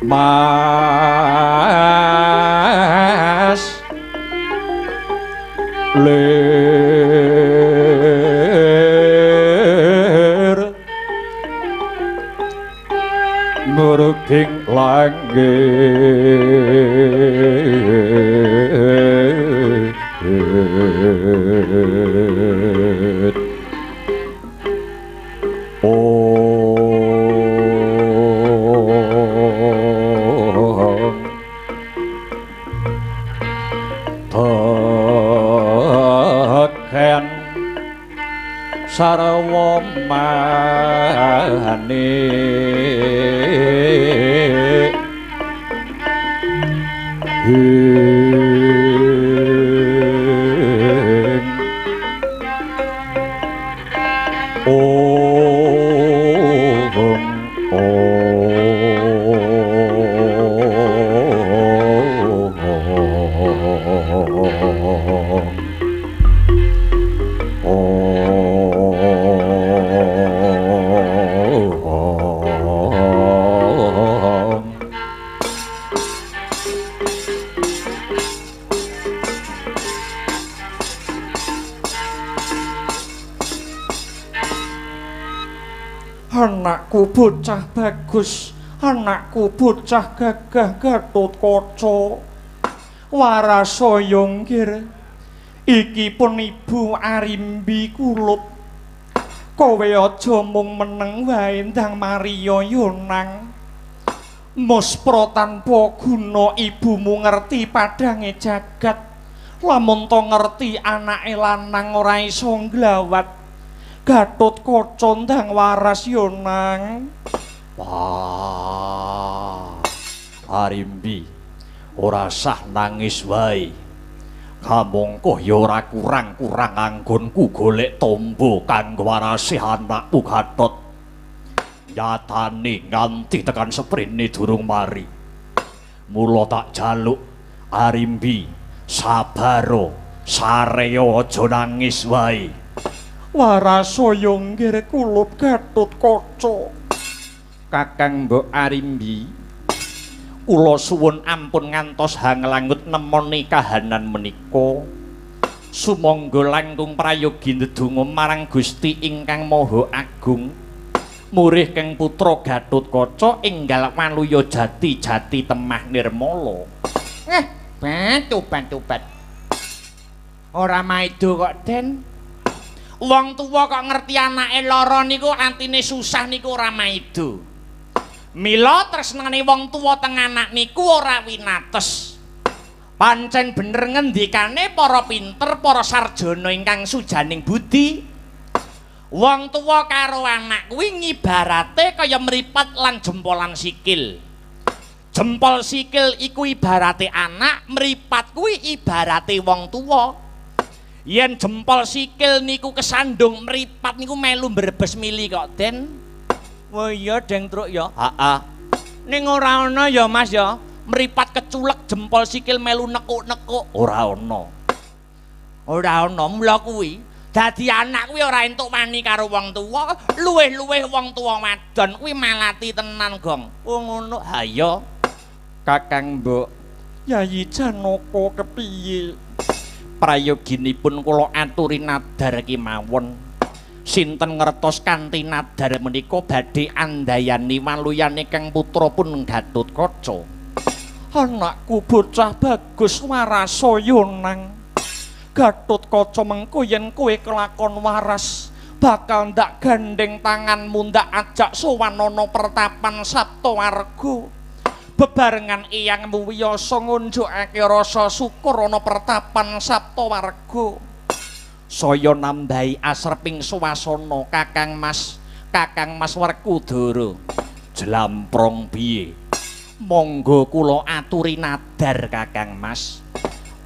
mas lir merking langit Teken sarwa manik anakku bocah bagus, anakku bocah gagah Gatotkaca, warasaya nggir. Iki pun Ibu Arimbi kulup. Kowe aja mung meneng wae ndang Maria Yonang. Muspra tanpa guna ibumu ngerti padange jagat. Lamun to ngerti anake lanang ora iso nglawat. Gatotkaca ndang waras Yonang. Wah, Arimbi, ora sah nangis wae. Kamangka ya ora kurang-kurang anggonku golek tombo kanggo warase anakku Gatot. Nyatane nganti tekan seprene durung mari. Mula tak jaluk Arimbi, sabaro, sareya aja nangis wae. Warasaya nggir kulup Gatotkaca. Kakang Mbok Arimbi, kula suwun ampun ngantos hanglangut nemoni kahanan menika. Sumangga langkung prayogi ndedonga marang Gusti ingkang Maha Agung. Murih keng putra Gatotkaca enggal waluya jati-jati temah nirmala. Batu-batu. Ora maido kok, Den. Wong tuwa kok ngerti anake lara niku atine susah niku ora maido. Mila tresnane wong tuwa teng anak niku ora winates. Pancen bener ngendikane para pinter, para sarjana ingkang sujaning budi. Wong tuwa karo anak kuwi ngibarate kaya mripat lan jempolan sikil. Jempol sikil iku ibarate anak, mripat kuwi ibarate wong tuwa. Yen jempol sikil niku kesandung, mripat niku melu mbrebes mili kok, Den. Wah iya, Deng Truk ya. Heeh. Ning ora ana ya, Mas ya. Mripat keculek jempol sikil melu nekuk-nekuk. Ora ana. Ora ana, mula kuwi dadi anak kuwi ora entuk wani karo wong tuwa, luwih-luwih wong tuwa wadon kuwi malati tenan, Gong. Oh ngono. Ha iya. Kakang Mbok Yayi Janaka kepiye? Prayoginipun kula aturi nadhar kemawon. Sinten ngertos kanthi nadhar menika badhe andayani waluyane kang putra pun Gatotkaca. Anakku bocah bagus warasa yonang. Gatotkaca mengko yen kowe kelakon waras, bakal ndak gandeng tanganmu ndak ajak sowan ana pertapan Saptawarga. Bebarengan eyangmu wiyasa ngunjukake rasa syukur ana pertapan Saptawarga. Saya nambahi asreping swasana Kakang Mas Werkudara. Jlamprong piye? Monggo kula aturi nadhar Kakang Mas.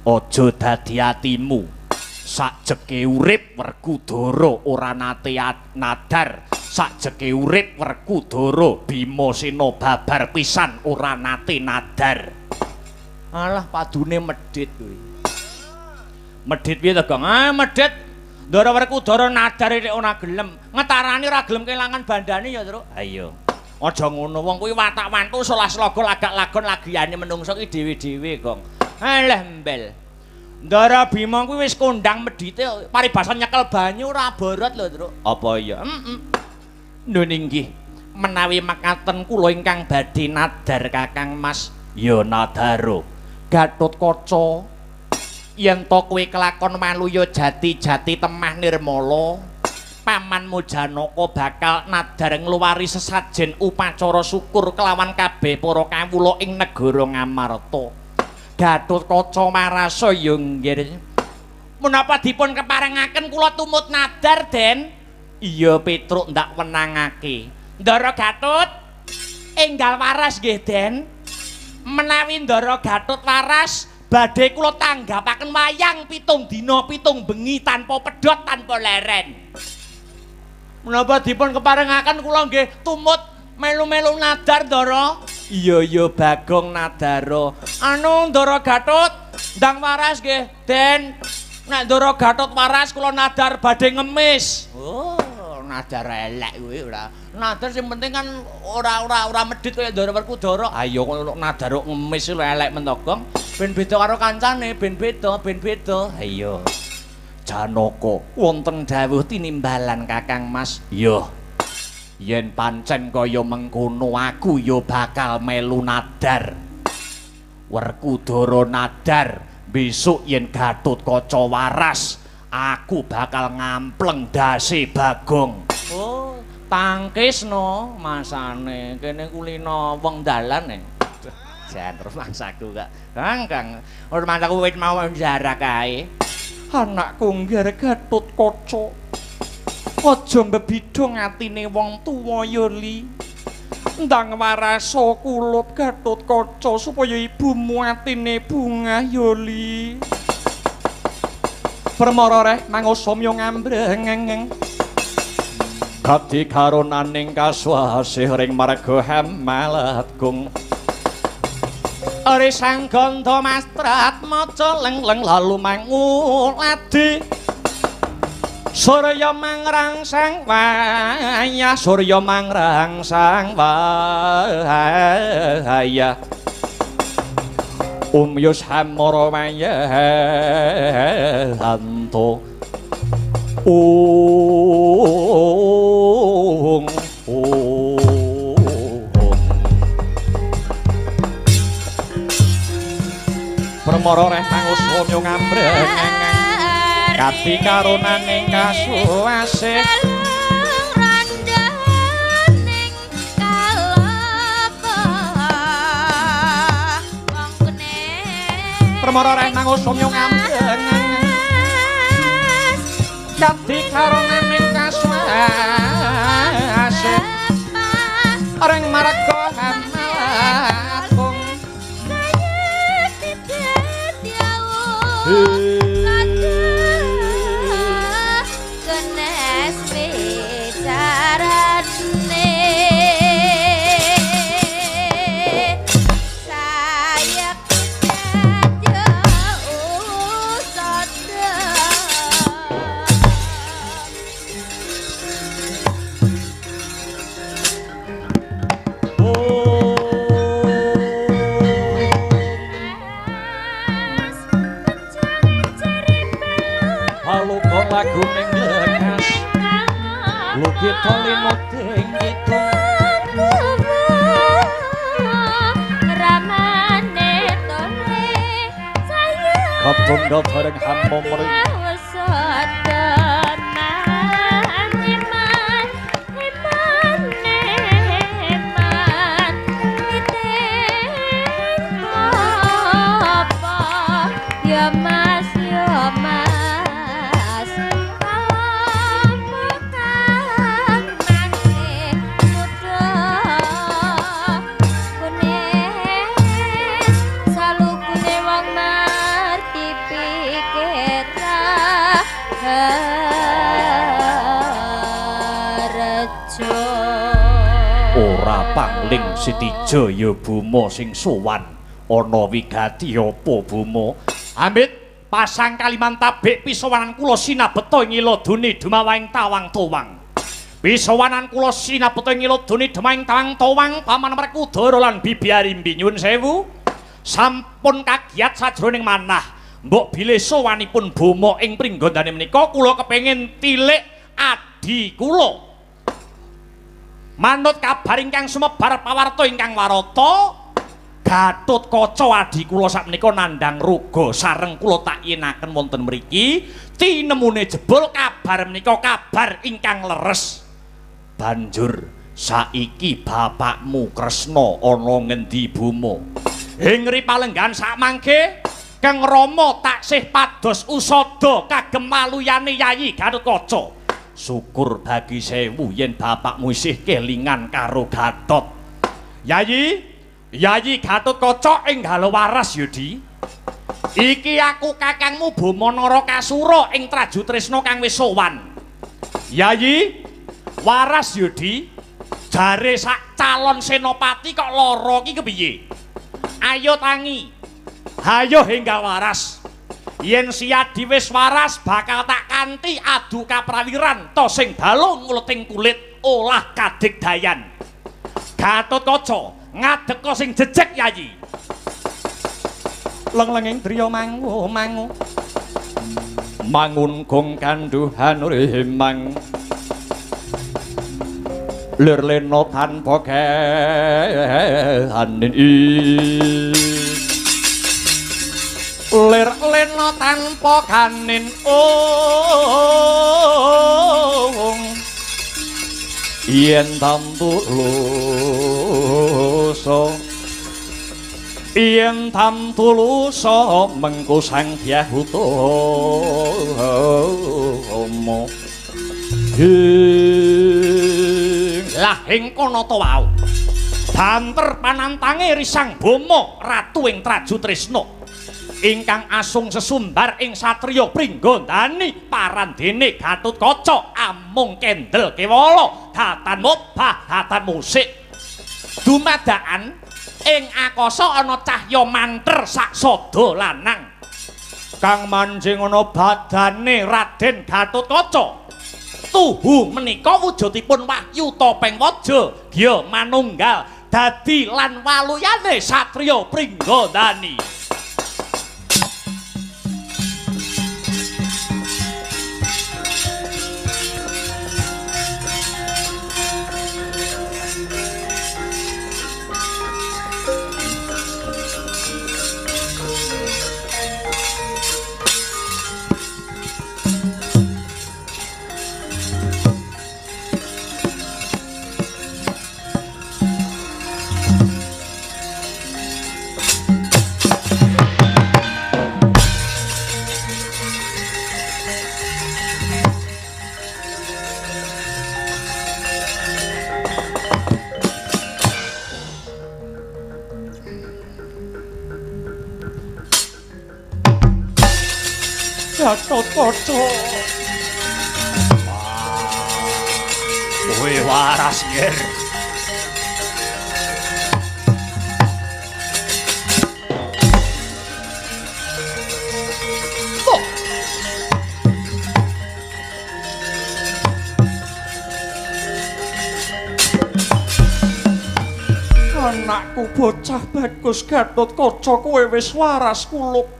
Aja dadi atimu. Sakjeke urip Werkudara ora nate nadhar. Sakjeke urip Werkudara Bimasena babar pisan ora nate nadhar. Alah padune medhit kuwi. Medhit piye to, Gong? Medhit Ndara Werkudara nadhar nek ora gelem. Ngetarani ora gelem kelangan bandane ya, Truk. Ha iya. Aja ngono, wong kuwi watak-wantu solas laga lagak-lagon lagiyane menungso ki dhewe-dhewe, Gong. Alah mbel. Ndara Bima kuwi wis kondang medhite paribasan nyekel banyu ora borot lho, Truk. Apa iya? Nun inggih, menawi mekaten kula ingkang badhe nadhar Kakang Mas, ya nadharo. Gatotkaca, yen to kowe kelakon maluya jati-jati temah nirmala, pamanmu Janaka bakal nadhar ngluwari sesajen upacara syukur kelawan kabeh para kawula ing negara Ngamarta. Gatotkaca marasa ya nggih. Menapa dipun keparengaken kula tumut nadhar, Den? Iya Petruk ndak wenangake. Ndara Gatut enggal waras nggih, Den. Menawi Ndara Gatut waras, badhe kula tanggapaken wayang 7 dina 7 bengi tanpa pedhot tanpa leren. Menapa dipun keparengaken kula nggih tumut melu-melu nadhar, Ndara? Iya Bagong nadhara. Anu Ndara Gatut ndang waras nggih, Den. Nek Ndara Gatut waras kula nadhar badhe ngemis. Oh, nadhar elek kuwi ora. Nadhar sing penting kan ora medhit kaya Ndara Werkudara. Ayo nadhar ngemis lho elek men to, Gong. Ben beda karo kancane, ben beda. Ha iya. Janaka wonten dawuh tinimbalan Kakang Mas. Iya. Yen pancen kaya mengkono aku ya bakal melu nadhar. Werkudara nadhar besok yen Gatotkaca waras, aku bakal ngampleng dase Bagong. Oh, tangkisno masane kene kulino wong dalan jan rumangsaku kak. Kang, rumangsaku wit mau jarak kae. Anakku ngger Gatotkaca. Aja mbebidhong atine wong tuwa ya Li. Ndang warasa kulup Gatotkaca supaya ibumu atine bungah ya Li. Permara reh mangusomya ngambreng. Kati karonaning kaswasih ring marga Hamalatgung. Ari sang gandha mastrat maca leng-leng lalu manguladi. Surya mangrangsang wayah, surya mangrangsang wayah. Umyus hamara wayah hanto. Permara reh mangusomya ngambreng. Kati karonaning kasuwasih randaning kalapa wong kene permara reh mangusomya ngambreng. Kati karonaning kasuwasih tunggal bareng hampa mring Ya mas, ya mas, kalau bukan maneh muda kuning salukune wong ngerti pikir rejo ora pangling Siti Jaya Buma sing sowan ana wigati apa Buma Amit pasang kaliman tabik pisawanan kula sinabeta ngiloduni dumawahing tawang towang. Pisawanan kula sinabeta ngiloduni dumawahing tawang towang paman Werkudara lan Bibi Arimbi nyuwun sewu. Sampun kagiat sajroning manah. Mbok bilih sowanipun Boma ing pringgondane menika kula kepengin tilik adi kula. Manut kabar ingkang sumebar pawarta ingkang warata Gatotkaca adi kula sakmenika nandhang ruga sareng kula tak yenaken wonten mriki tinemune jebul kabar menika kabar ingkang leres. Banjur saiki bapakmu Kresna ana ngendi Buma? Ing ripalenggan sakmangke Kang Rama taksih pados usada kagem maluyane Yayi Gatotkaca. Syukur bagi sewu yen bapakmu isih kelingan karo Gatot. Yayi Gatotkaca enggal waras Yudi. Iki aku kakangmu Bama Narakasura ing Trajutresna kang wis sowan. Yayi waras Yudi. Jare sak calon senopati kok lara iki kepiye? Ayo tangi. Hayo enggal waras. Yen Siadi wis waras bakal tak kanthi adu kaprawiran to sing balung ngleting kulit olah kadigdayan. Gatotkaca ngadeka sing jejeg Yayi. Lenglenging driya mangu mangun gong kanduhan remang lir lena tanpa kehanin lir lena tanpa kanin yen tamtulusa mengko sang Hyahutama lah ing kono to wau banter panantange risang Bama ratu ing Trajutresna ingkang asung sesumbar ing satriya pringgondani parandene Gatotkaca amung kendel kewala datan mobah datan musik dumadakan ing akasa ana cahya manter sak sada lanang kang manjing ana badane Raden Gatotkaca tuhu menika wujudipun wahyu topeng waja gya manunggal dadi lan waluyane satriya pringgondani. Gatotkaca kowe waras yer anakku bocah bagus Gatotkaca kowe wis waras kulup.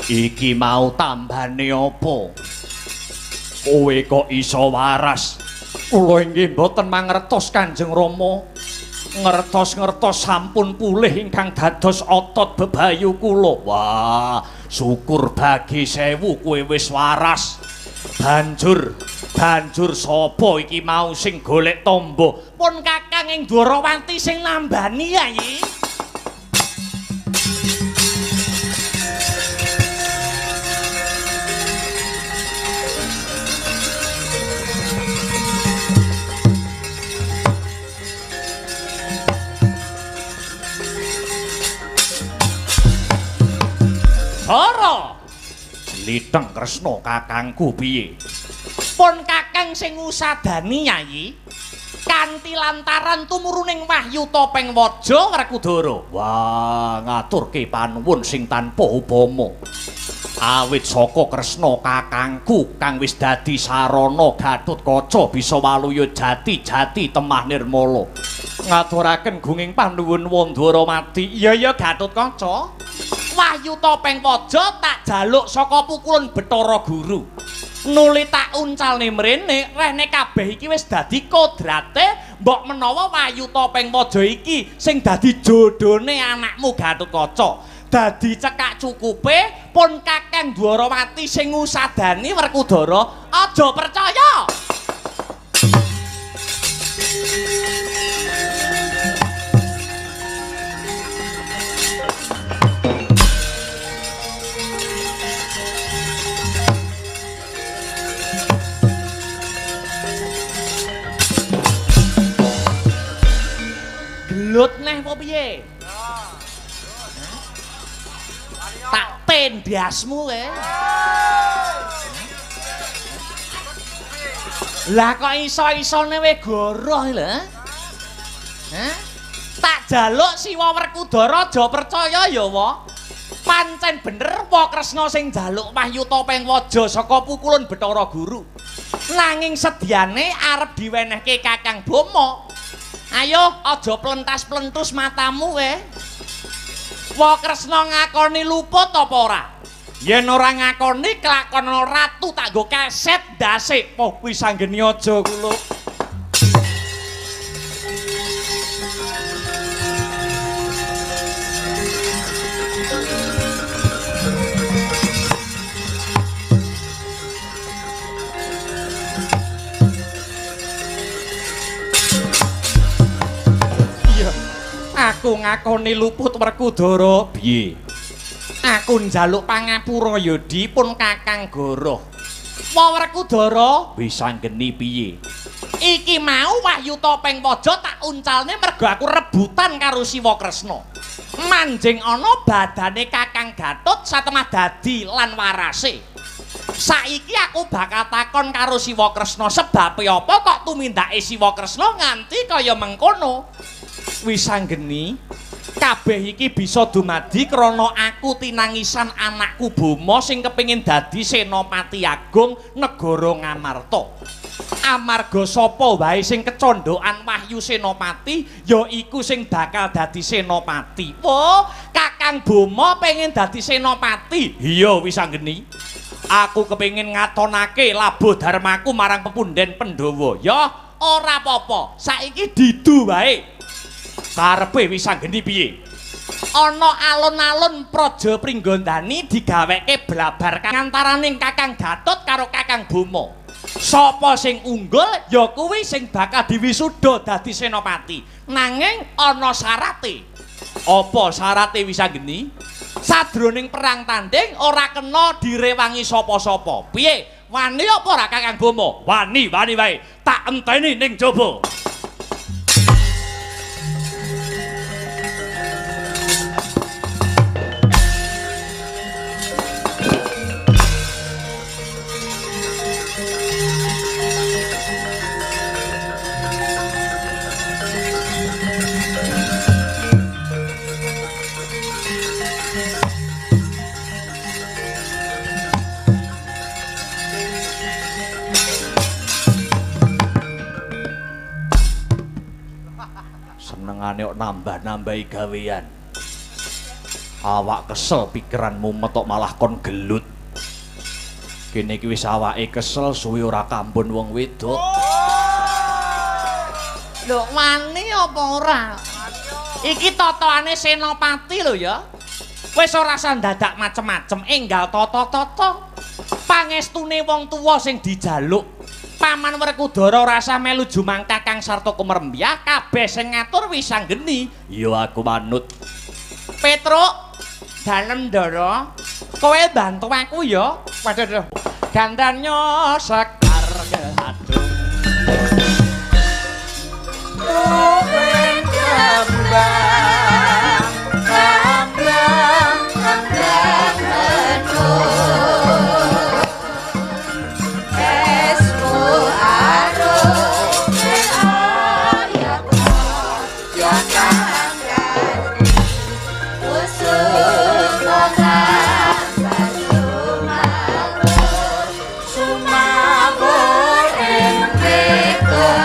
Iki mau tambane apa? Kowe kok iso waras? Kula inggih mboten mangertos Kanjeng Rama. Ngertos-ngertos sampun pulih ingkang dados otot bebayu kula. Wah, Syukur bagi 1000 kowe wis waras. Banjur sapa iki mau sing golek tombo? Pun Kakang ing Dwarawati sing nambani Yayi. Dara Jlitheng Kresna kakangku piye? Pun Kakang sing ngusadani Yayi. Kanthi lantaran tumuruning wahyu topeng waja Werkudara. Wah, ngaturke panuwun sing tanpa upama. Awit saka Kresna kakangku kang wis dadi sarana Gatotkaca bisa waluya jati temah nirmala. Ngaturaken gunging panuwun Wandwaramati. Iya Gatotkaca. Wahyu topeng waja tak jaluk saka pukulan Bathara Guru. Nuli tak uncalne mrene rehne kabeh iki wis dadi kodrate mbok menawa wahyu topeng waja iki sing dadi jodhone anakmu Gatotkaca. Dadi cekak cukupe pun Kakang Dwarawati sing ngusadani Werkudara aja percaya. Gelut neh apa piye? Tak tendasmu kowe. Lah kok iso-isone we goroh lho? Hah? Tak jaluk Siwa Werkudara aja percaya ya, Wa. Pancen bener Wa Kresna sing jaluk wahyu topeng waja saka pukulan Bathara Guru. Nanging sediane arep diwenehke Kakang Bama. Ayo aja plentas-plentus matamu kowe. Wa Kresna ngakoni luput apa ora? Yen ora ngakoni kelakon ratu tak nggo keset ndase. Oh kuwi sanggeni aja kula. Aku ngakoni luput Werkudara. Piye? Aku njaluk pangapura ya dipun Kakang Goroh. Wa Werkudara, Wis anggeni piye? iki mau wahyu topeng waja tak uncalne mergo aku rebutan karo Siwa Kresna. Manjing ana badane Kakang Gatot satemah dadi lan warase. Saiki aku bakal takon karo Siwa Kresna sebabe apa kok tumindake Siwa Kresna nganti kaya mengkono. Wis anggeni kabeh iki bisa dumadi krana aku tinangisan anakku Bama sing kepengin dadi Senopati Agung negara Ngamarta. Amarga sapa wae sing kecondhokan wahyu Senopati ya iku sing bakal dadi Senopati. Wo, Kakang Bama pengen dadi Senopati. Iya wis anggeni. Aku kepengin ngatonake labuh dharmaku marang pepunden Pandhawa. Ya ora apa-apa, saiki didu wae. Karepe wis anggeni piye? Ana alun-alun Praja Pringgondani digaweke blabar antaraning Kakang Gatot karo Kakang Bama. Sapa sing unggul ya kuwi sing bakal diwisuda dadi Senopati. Nanging ana syarate. Apa syarate wis anggeni? Sadroning perang tanding ora kena direwangi sapa-sapa. Piye? Wani apa ora Kakang Bama? Wani wae. Tak enteni ning jaba. Senengane kok nambah-nambahi gawean. Awak kesel pikiranmu metok malah kon gelut. Kene iki wis awake kesel suwi ora kambun wong wedok. Lho wani apa ora? Iki totoane Senopati lho ya. Wis ora usah dadak macem-macem, enggal tata-tata. Pangestune wong tuwa sing dijaluk. Paman Werkudara ora usah melu jumang Kakang sarta Kumerembyah, kabeh sing ngatur wis anggeni. Ya aku manut. Petruk, dalem Ndara, kowe bantu aku ya. Waduh. Gandannya sekar kehadung. Kuwen kembang, kembang menung. Esmu arum ayatmu yang angkat. Usul kongan sumabur, sumabur ing jodoh.